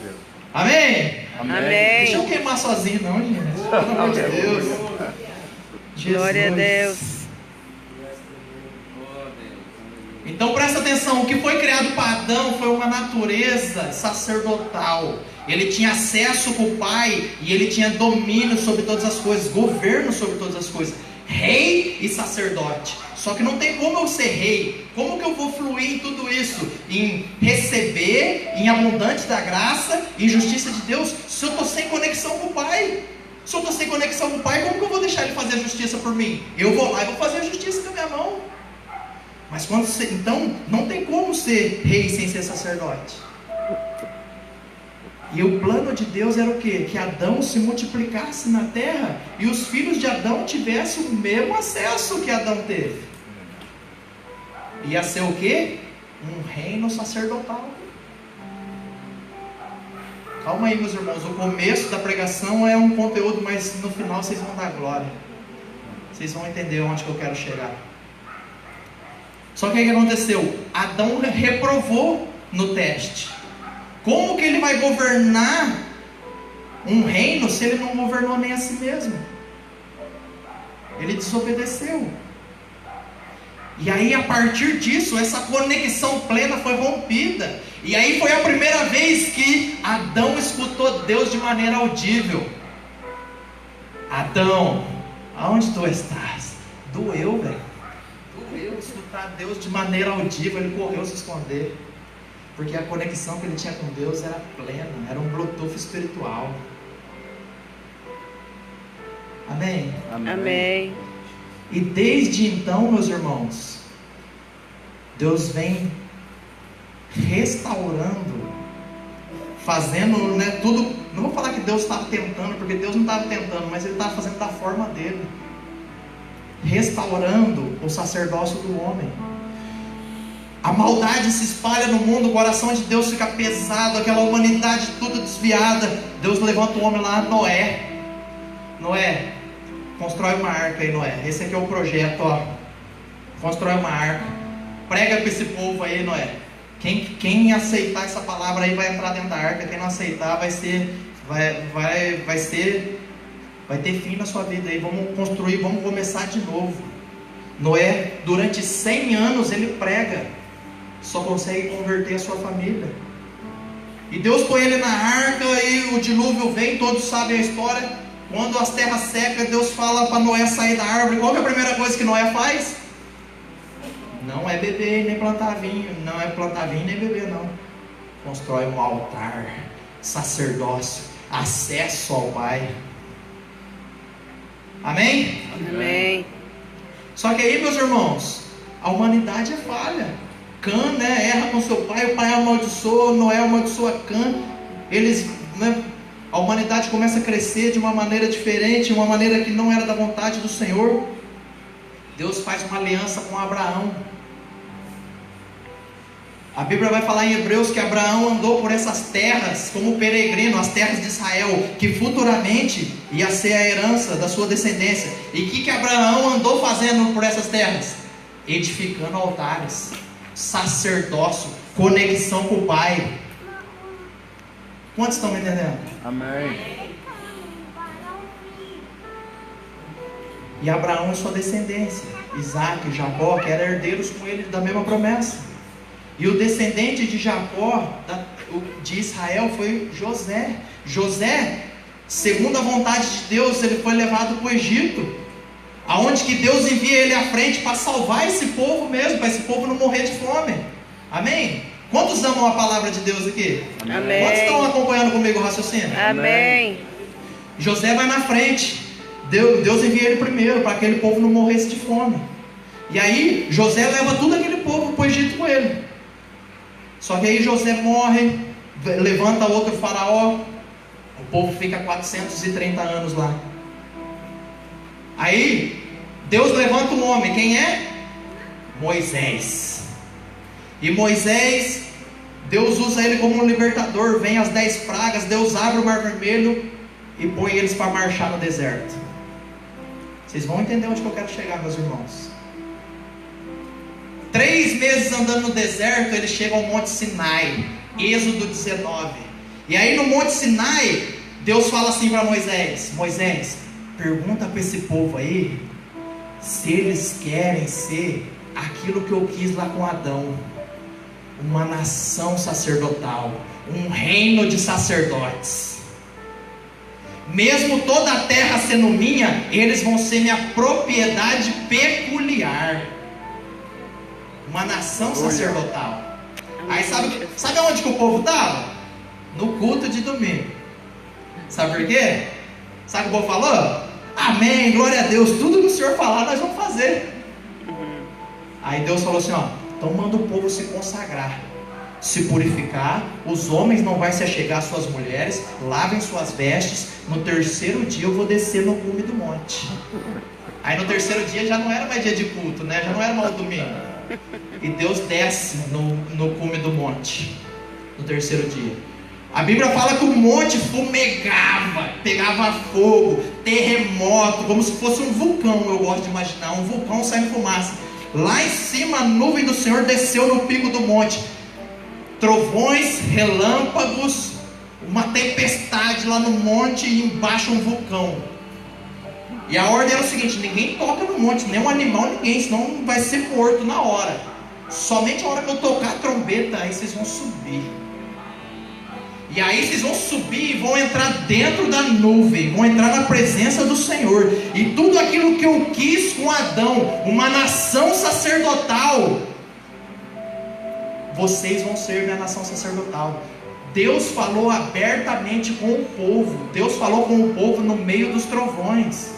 Amém?
Amém.
Deixa eu queimar sozinho não, gente. Pelo amor de Deus. Jesus.
Glória a Deus.
Então presta atenção, o que foi criado para Adão foi uma natureza sacerdotal. Ele tinha acesso com o Pai e ele tinha domínio sobre todas as coisas, governo sobre todas as coisas, rei e sacerdote. Só que não tem como eu ser rei. Como que eu vou fluir em tudo isso? Em receber, em abundante da graça, em justiça de Deus, se eu estou sem conexão com o Pai? Se eu estou sem conexão com o Pai, como que eu vou deixar Ele fazer a justiça por mim? Eu vou lá e vou fazer a justiça com a minha mão. Mas quando você... Então, não tem como ser rei sem ser sacerdote. E o plano de Deus era o quê? Que Adão se multiplicasse na terra e os filhos de Adão tivessem o mesmo acesso que Adão teve. Ia ser o quê? Um reino sacerdotal. Calma aí, meus irmãos, o começo da pregação é um conteúdo, mas no final vocês vão dar glória. Vocês vão entender onde que eu quero chegar. Só que o que aconteceu? Adão reprovou no teste. Como que ele vai governar um reino se ele não governou nem a si mesmo? Ele desobedeceu. E aí, a partir disso, essa conexão plena foi rompida. E aí foi a primeira vez que Adão escutou Deus de maneira audível. Adão, aonde tu estás? Doeu, velho. Doeu escutar Deus de maneira audível. Ele correu se esconder, porque a conexão que ele tinha com Deus era plena, era um Bluetooth espiritual. Amém?
Amém.
E desde então, meus irmãos, Deus vem restaurando, fazendo, né, tudo. Não vou falar que Deus estava tentando, porque Deus não estava tentando, mas Ele estava fazendo da forma dele, restaurando o sacerdócio do homem. A maldade se espalha no mundo, o coração de Deus fica pesado, aquela humanidade toda desviada. Deus levanta o homem lá, Noé. Noé, constrói uma arca aí, Noé. Esse aqui é o projeto, ó. Constrói uma arca. Prega para esse povo aí, Noé. Quem aceitar essa palavra aí vai entrar dentro da arca. Quem não aceitar vai ter fim na sua vida aí. Vamos construir, vamos começar de novo. Noé, durante 100 anos ele prega, só consegue converter a sua família. E Deus põe ele na arca e o dilúvio vem, todos sabem a história. Quando as terras secam, Deus fala para Noé sair da árvore. Qual que é a primeira coisa que Noé faz? Não é beber nem plantar vinho. Não é plantar vinho nem beber, não. Constrói um altar, sacerdócio, acesso ao Pai. Amém?
Amém.
Só que aí, meus irmãos, a humanidade é falha. Cã, né, erra com seu pai, o pai amaldiçoa, Noé amaldiçoa Cã. Eles, né, a humanidade começa a crescer de uma maneira diferente, uma maneira que não era da vontade do Senhor. Deus faz uma aliança com Abraão. A Bíblia vai falar em Hebreus que Abraão andou por essas terras como peregrino, as terras de Israel, que futuramente ia ser a herança da sua descendência. E o que Abraão andou fazendo por essas terras? Edificando altares, sacerdócio, conexão com o Pai. Quantos estão me entendendo?
Amém.
E Abraão e sua descendência, Isaac e Jacó, que eram herdeiros com ele da mesma promessa. E o descendente de Jacó, de Israel, foi José. José, segundo a vontade de Deus, ele foi levado para o Egito, aonde que Deus envia ele à frente para salvar esse povo mesmo, para esse povo não morrer de fome. Amém? Quantos amam a palavra de Deus aqui?
Amém.
Quantos estão acompanhando comigo o raciocínio?
Amém.
José vai na frente. Deus envia ele primeiro, para que aquele povo não morresse de fome. E aí José leva tudo aquele povo para o Egito com ele. Só que aí José morre, levanta outro faraó, o povo fica 430 anos lá. Aí Deus levanta um homem, quem é? Moisés. E Moisés, Deus usa ele como um libertador. Vem as 10 pragas, Deus abre o mar vermelho e põe eles para marchar no deserto. Vocês vão entender onde que eu quero chegar, meus irmãos. 3 meses andando no deserto, eles chegam ao Monte Sinai, Êxodo 19. E aí no Monte Sinai, Deus fala assim para Moisés: Moisés, pergunta para esse povo aí se eles querem ser aquilo que eu quis lá com Adão, uma nação sacerdotal, um reino de sacerdotes. Mesmo toda a terra sendo minha, eles vão ser minha propriedade peculiar. Uma nação sacerdotal. Aí sabe onde que o povo estava? No culto de domingo. Sabe por quê? Sabe o que o povo falou? Amém, glória a Deus, tudo que o Senhor falar nós vamos fazer. Aí Deus falou assim, ó, então manda o povo se consagrar, se purificar. Os homens não vão se achegar às suas mulheres, lavem suas vestes. No terceiro dia eu vou descer no cume do monte. Aí no terceiro dia já não era mais dia de culto, né? Já não era mais o domingo. E Deus desce no cume do monte no terceiro dia. A Bíblia fala que o monte fumegava, pegava fogo, terremoto, como se fosse um vulcão. Eu gosto de imaginar um vulcão saindo fumaça. Lá em cima a nuvem do Senhor desceu no pico do monte. Trovões, relâmpagos, uma tempestade lá no monte e embaixo um vulcão. E a ordem era o seguinte: ninguém toca no monte, nem um animal, ninguém, senão vai ser morto na hora. Somente a hora que eu tocar a trombeta, aí vocês vão subir. E aí vocês vão subir e vão entrar dentro da nuvem, vão entrar na presença do Senhor. E tudo aquilo que eu quis com Adão, uma nação sacerdotal, vocês vão ser minha nação sacerdotal. Deus falou abertamente com o povo. Deus falou com o povo no meio dos trovões.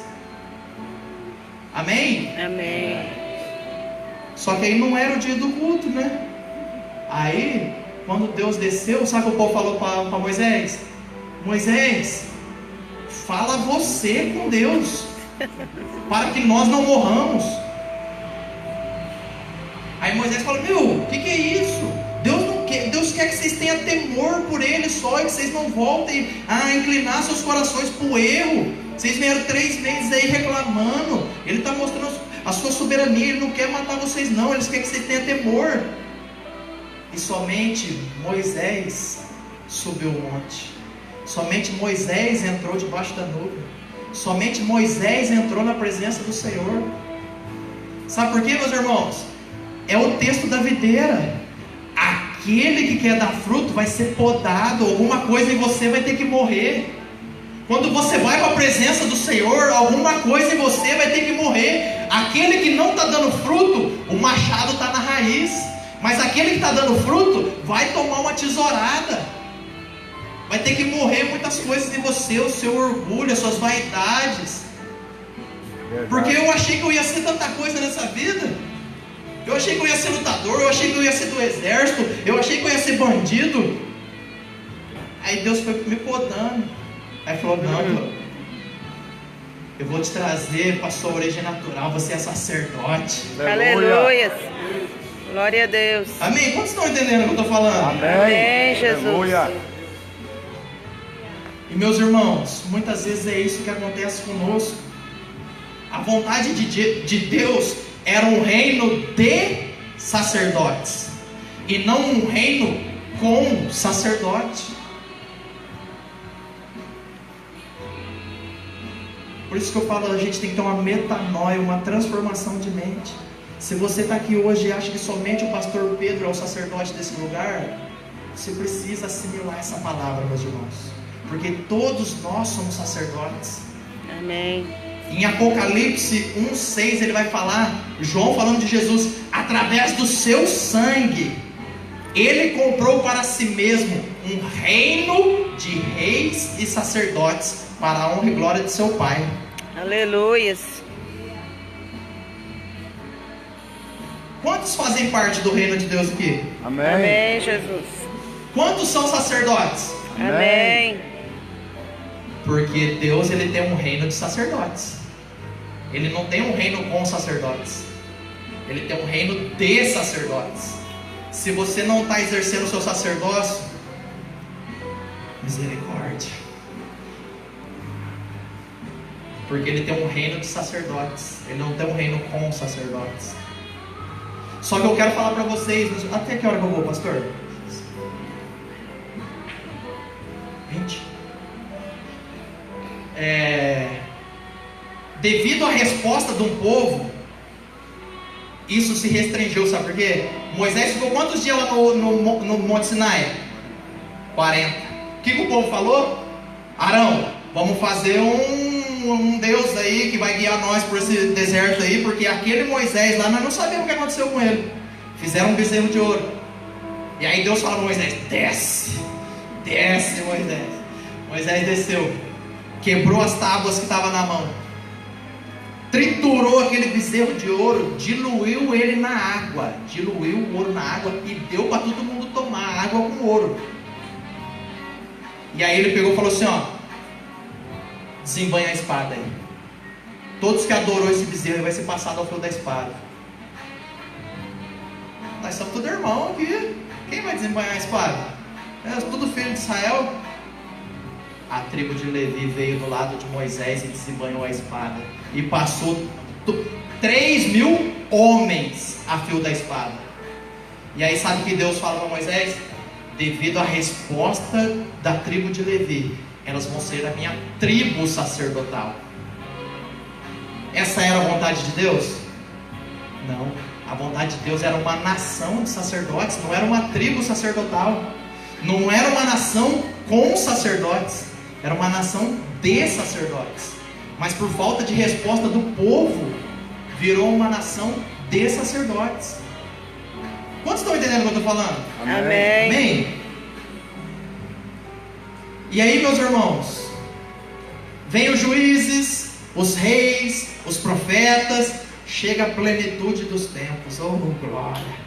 Amém?
Amém.
Só que aí não era o dia do culto, né? Aí, quando Deus desceu, sabe o que o povo falou para Moisés? Moisés, fala você com Deus, para que nós não morramos. Aí Moisés falou: meu, o que é isso? Deus quer que vocês tenham temor por Ele só, e que vocês não voltem a inclinar seus corações para o erro. Vocês vieram 3 meses aí reclamando. Ele está mostrando a sua soberania. Ele não quer matar vocês não, Ele quer que vocês tenham temor. E somente Moisés subiu o monte. Somente Moisés entrou debaixo da nuvem. Somente Moisés entrou na presença do Senhor. Sabe por quê, meus irmãos? É o texto da videira. Aquele que quer dar fruto vai ser podado. Alguma coisa em você vai ter que morrer. Quando você vai para a presença do Senhor, alguma coisa em você vai ter que morrer. Aquele que não está dando fruto, o machado está na raiz. Mas aquele que está dando fruto vai tomar uma tesourada. Vai ter que morrer muitas coisas em você, o seu orgulho, as suas vaidades. Porque eu achei que eu ia ser tanta coisa nessa vida. Eu achei que eu ia ser lutador, eu achei que eu ia ser do exército, eu achei que eu ia ser bandido. Aí Deus foi me podando. Aí falou: não, eu vou te trazer para a sua origem natural, você é sacerdote.
Aleluia. Glória a Deus.
Amém? Quantos estão entendendo o que eu estou falando?
Amém, Jesus.
Aleluia.
E meus irmãos, muitas vezes é isso que acontece conosco. A vontade de Deus era um reino de sacerdotes, e não um reino com sacerdote. Por isso que eu falo, a gente tem que ter uma metanoia, uma transformação de mente. Se você está aqui hoje e acha que somente o pastor Pedro é o sacerdote desse lugar, você precisa assimilar essa palavra, meus irmãos, porque todos nós somos sacerdotes.
Amém.
Em Apocalipse 1:6 ele vai falar, João falando de Jesus: através do seu sangue ele comprou para si mesmo um reino de reis e sacerdotes, para a honra e glória de seu Pai.
Aleluia.
Quantos fazem parte do reino de Deus aqui?
Amém.
Amém, Jesus.
Quantos são sacerdotes?
Amém.
Porque Deus, ele tem um reino de sacerdotes. Ele não tem um reino com sacerdotes. Ele tem um reino de sacerdotes. Se você não está exercendo o seu sacerdócio, misericórdia. Porque ele tem um reino de sacerdotes. Ele não tem um reino com sacerdotes. Só que eu quero falar para vocês, até que hora que eu vou, pastor? 20? Devido à resposta de um povo, isso se restringiu, sabe por quê? Moisés ficou quantos dias lá no Monte Sinai? 40. O que o povo falou? Arão, vamos fazer um Deus aí que vai guiar nós por esse deserto aí, porque aquele Moisés lá, nós não sabemos o que aconteceu com ele. Fizeram um bezerro de ouro. E aí Deus falou a Moisés: desce, Moisés. Moisés desceu, quebrou as tábuas que estavam na mão, triturou aquele bezerro de ouro, diluiu ele na água, diluiu o ouro na água e deu para todo mundo tomar água com ouro. E aí ele pegou e falou assim: ó, desembanha a espada aí. Todos que adorou esse bezerro vai ser passado ao fio da espada. Nós somos tudo irmão aqui. Quem vai desembanhar a espada? É tudo filho de Israel. A tribo de Levi veio do lado de Moisés e desembanhou a espada. E passou 3.000 homens a fio da espada. E aí sabe o que Deus fala para Moisés? Devido à resposta da tribo de Levi, elas vão ser a minha tribo sacerdotal. Essa era a vontade de Deus? Não. A vontade de Deus era uma nação de sacerdotes, não era uma tribo sacerdotal. Não era uma nação com sacerdotes, era uma nação de sacerdotes. Mas por falta de resposta do povo, virou uma nação de sacerdotes. Quantos estão entendendo o que eu estou falando?
Amém.
Amém? E aí, meus irmãos, vem os juízes, os reis, os profetas, chega a plenitude dos tempos. Oh, glória!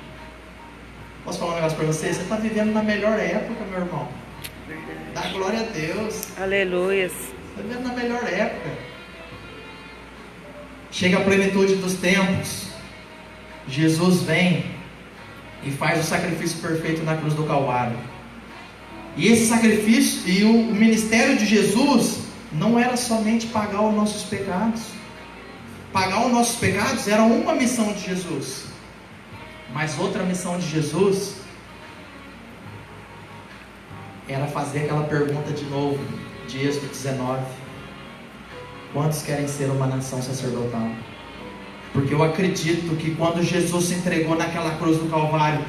Posso falar um negócio para você? Você está vivendo na melhor época, meu irmão. Dá glória a Deus.
Aleluias.
Está vivendo na melhor época. Chega a plenitude dos tempos. Jesus vem e faz o sacrifício perfeito na cruz do Calvário. E esse sacrifício e o ministério de Jesus não era somente pagar os nossos pecados. Pagar os nossos pecados era uma missão de Jesus. Mas outra missão de Jesus era fazer aquela pergunta de novo, de Êxodo 19: quantos querem ser uma nação sacerdotal? Porque eu acredito que quando Jesus se entregou naquela cruz do Calvário,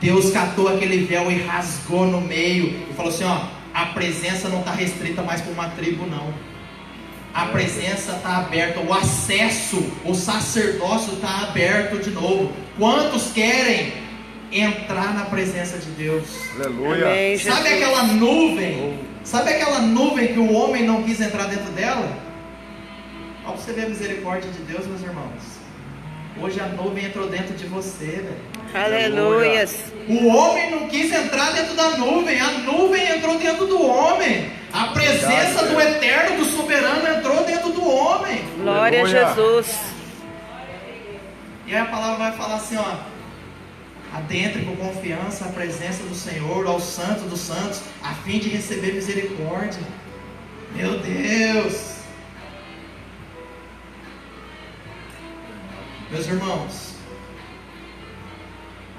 Deus catou aquele véu e rasgou no meio e falou assim: ó, a presença não está restrita mais para uma tribo, não. A presença está aberta, o acesso, o sacerdócio está aberto de novo. Quantos querem entrar na presença de Deus?
Aleluia.
Amém,
Sabe
Jesus.
aquela nuvem? Sabe aquela nuvem que o homem não quis entrar dentro dela? Olha para você ver a misericórdia de Deus, meus irmãos. Hoje a nuvem entrou dentro de você, velho.
Aleluias.
O homem não quis entrar dentro da nuvem, a nuvem entrou dentro do homem. A presença do eterno, do soberano entrou dentro do homem.
Glória a Jesus.
E aí a palavra vai falar assim, ó: adentre com confiança a presença do Senhor, ao santo dos santos, a fim de receber misericórdia. Meu Deus! Meus irmãos,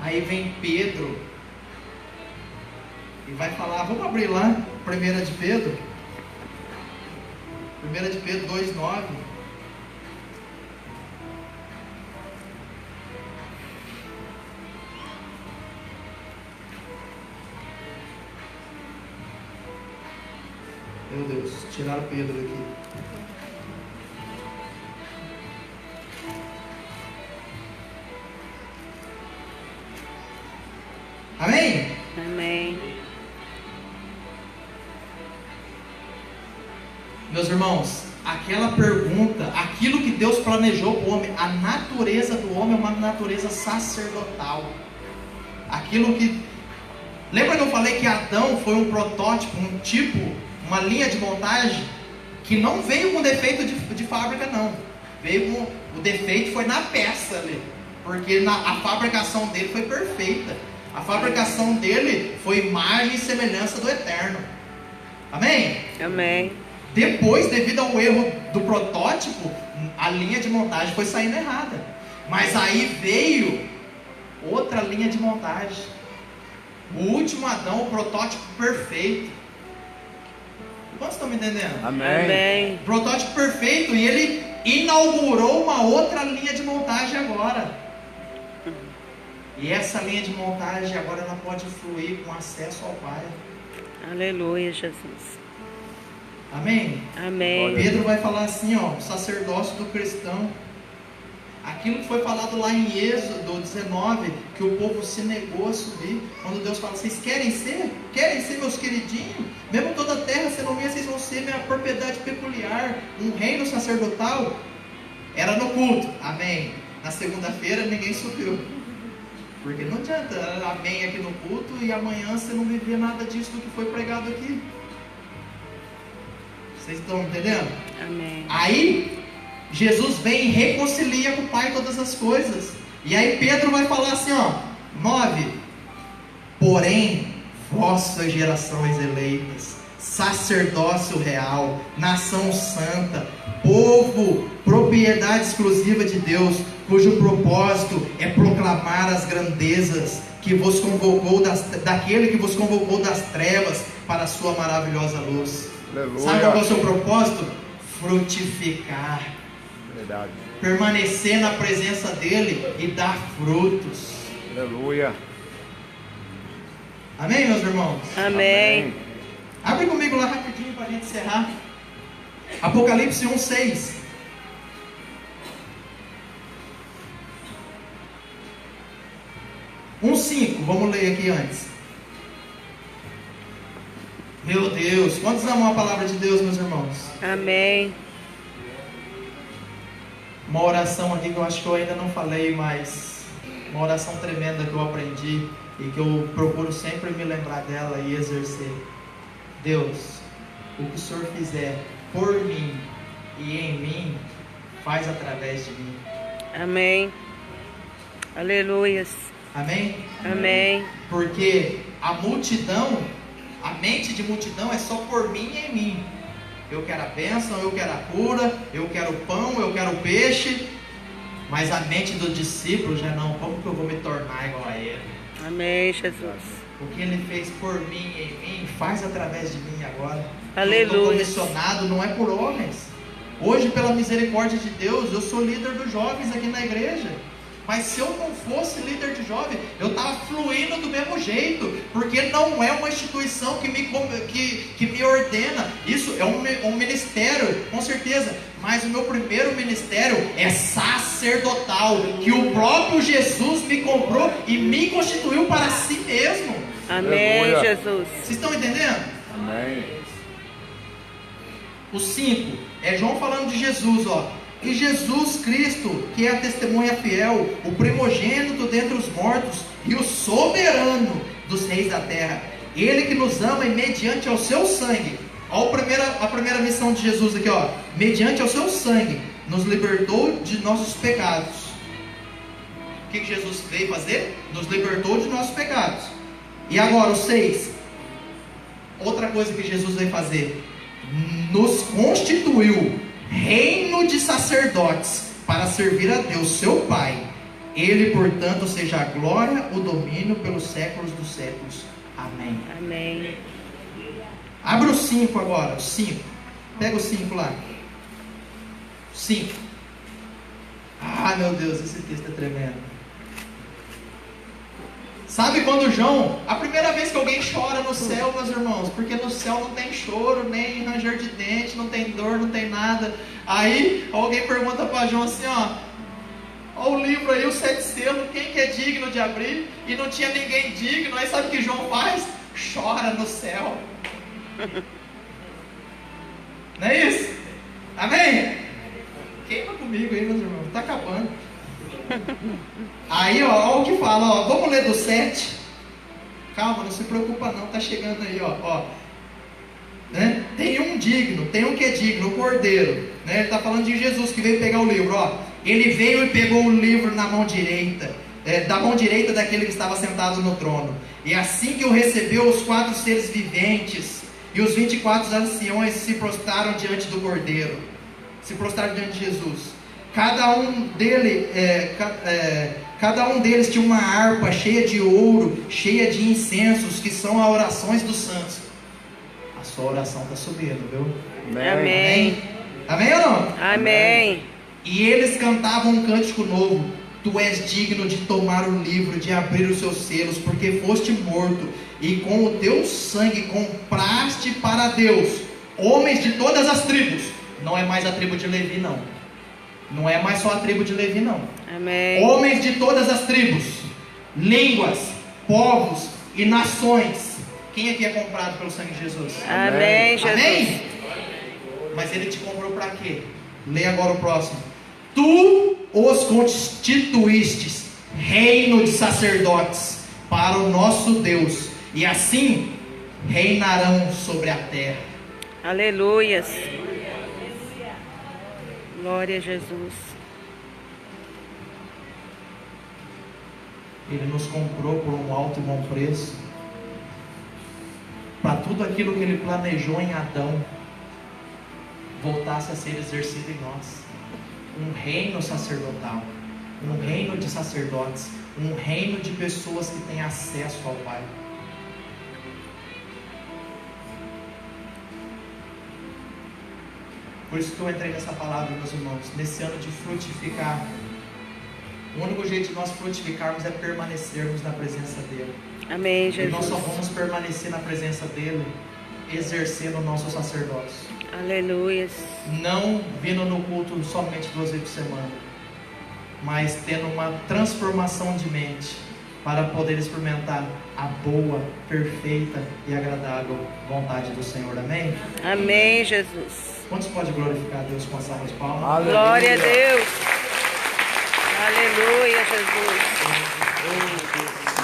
aí vem Pedro e vai falar, vamos abrir lá, 1 de Pedro 2:9. Meu Deus, tiraram Pedro aqui. Amém?
Amém.
Meus irmãos, aquela pergunta, aquilo que Deus planejou para o homem, a natureza do homem é uma natureza sacerdotal. Aquilo que... Lembra que eu falei que Adão foi um protótipo, um tipo, uma linha de montagem, que não veio com defeito de fábrica, não. Veio com... O defeito foi na peça ali, porque a fabricação dele foi perfeita. A fabricação dele foi imagem e semelhança do eterno. Amém?
Amém.
Depois, devido ao erro do protótipo, a linha de montagem foi saindo errada. Mas aí veio outra linha de montagem. O último Adão, o protótipo perfeito. Quantos estão me entendendo?
Amém.
Amém.
Protótipo perfeito, e ele inaugurou uma outra linha de montagem agora. E essa linha de montagem agora ela pode fluir com acesso ao Pai.
Aleluia, Jesus.
Amém?
Amém.
Pedro vai falar assim, ó, o sacerdócio do cristão. Aquilo que foi falado lá em Êxodo 19, que o povo se negou a subir. Quando Deus fala, vocês querem ser? Querem ser meus queridinhos? Mesmo toda a terra sendo minha, vocês vão ser minha propriedade peculiar. Um reino sacerdotal. Era no culto, amém. Na segunda-feira ninguém subiu. Porque não adianta, amém aqui no culto e amanhã você não vivia nada disso do que foi pregado aqui. Vocês estão entendendo?
Amém.
Aí, Jesus vem e reconcilia com o Pai todas as coisas. E aí Pedro vai falar assim, ó, 9. Porém, vós sois gerações eleitas, sacerdócio real, nação santa, povo, propriedade exclusiva de Deus, cujo propósito é proclamar as grandezas que vos convocou daquele que vos convocou das trevas para a sua maravilhosa luz.
Aleluia.
Sabe qual é o seu propósito? Frutificar.
Verdade.
Permanecer na presença dele e dar frutos.
Aleluia.
Amém, meus irmãos?
Amém.
Abre comigo lá rapidinho para a gente encerrar. Apocalipse 1:6. Um 5, vamos ler aqui antes. Meu Deus, quantos amam a palavra de Deus, meus irmãos?
Amém.
Uma oração aqui que eu acho que eu ainda não falei, mas uma oração tremenda que eu aprendi e que eu procuro sempre me lembrar dela e exercer. Deus, o que o Senhor fizer por mim e em mim, faz através de mim.
Amém. Aleluias.
Amém?
Amém.
Porque a multidão, a mente de multidão é só por mim e em mim. Eu quero a bênção, eu quero a cura, eu quero o pão, eu quero o peixe. Mas a mente do discípulo já não. Como que eu vou me tornar igual a ele?
Amém, Jesus.
O que ele fez por mim e em mim, faz através de mim agora.
Aleluia.
Eu estou condicionado, não é por homens. Hoje, pela misericórdia de Deus, eu sou líder dos jovens aqui na igreja. Mas se eu não fosse líder de jovem, eu estava fluindo do mesmo jeito, porque não é uma instituição que me ordena. Isso é um ministério, com certeza, mas o meu primeiro ministério é sacerdotal, que o próprio Jesus me comprou e me constituiu para si mesmo.
Amém,
Aleluia.
Jesus.
Vocês estão entendendo?
Amém.
O 5 é João falando de Jesus, ó. E Jesus Cristo, que é a testemunha fiel, o primogênito dentre os mortos e o soberano dos reis da terra, ele que nos ama e mediante ao seu sangue, ó, a primeira missão de Jesus aqui, ó, mediante ao seu sangue, nos libertou de nossos pecados. O que Jesus veio fazer? Nos libertou de nossos pecados. E agora o 6, outra coisa que Jesus veio fazer, nos constituiu reino de sacerdotes para servir a Deus, seu Pai. Ele, portanto, seja a glória, o domínio pelos séculos dos séculos. Amém.
Amém.
Abre o 5 agora, o 5. Pega o 5 lá. 5. Ah, meu Deus, esse texto é tremendo. Sabe quando João, a primeira vez que alguém chora no céu, meus irmãos, porque no céu não tem choro, nem ranger de dente, não tem dor, não tem nada. Aí alguém pergunta para João assim, ó o livro aí, os 7 selos, quem que é digno de abrir? E não tinha ninguém digno. Aí sabe o que João faz? Chora no céu. Não é isso? Amém? Queima comigo aí, meus irmãos, está acabando. Aí, ó o que fala, ó, vamos ler do 7. Calma, não se preocupa não, tá chegando aí, ó. Né? Tem um digno, tem um que é digno, o Cordeiro, né? Ele está falando de Jesus que veio pegar o livro, ó. Ele veio e pegou o livro na mão direita, da mão direita daquele que estava sentado no trono. E assim que o recebeu, os 4 seres viventes e os 24 anciões se prostraram diante do Cordeiro, se prostraram diante de Jesus. Cada um deles tinha uma harpa cheia de ouro, cheia de incensos, que são as orações dos santos. A sua oração está subindo, viu?
Amém.
Amém ou não?
Amém.
E eles cantavam um cântico novo: Tu és digno de tomar o livro, de abrir os seus selos, porque foste morto, e com o teu sangue compraste para Deus homens de todas as tribos. Não é mais a tribo de Levi, não. Não é mais só a tribo de Levi, não.
Amém.
Homens de todas as tribos, línguas, povos e nações. Quem aqui é comprado pelo sangue de Jesus?
Amém, Jesus.
Amém? Mas ele te comprou para quê? Lê agora o próximo. Tu os constituístes reino de sacerdotes para o nosso Deus, e assim reinarão sobre a terra.
Aleluias. Glória a Jesus. Ele
nos comprou por um alto e bom preço, para tudo aquilo que Ele planejou em Adão voltasse a ser exercido em nós. Um reino sacerdotal, um reino de sacerdotes, um reino de pessoas que têm acesso ao Pai. Por isso que eu entrei nessa palavra, meus irmãos, nesse ano de frutificar. O único jeito de nós frutificarmos é permanecermos na presença dEle.
Amém,
E nós
Jesus.
só vamos permanecer na presença dEle exercendo o nosso sacerdócio.
Aleluias.
Não vindo no culto somente 2 vezes por semana, mas tendo uma transformação de mente para poder experimentar a boa, perfeita e agradável vontade do Senhor. Amém?
Amém, Jesus.
Quantos pode glorificar a Deus com a salva de palmas?
Aleluia.
Glória a Deus. Aleluia, Jesus.
Oh, Deus.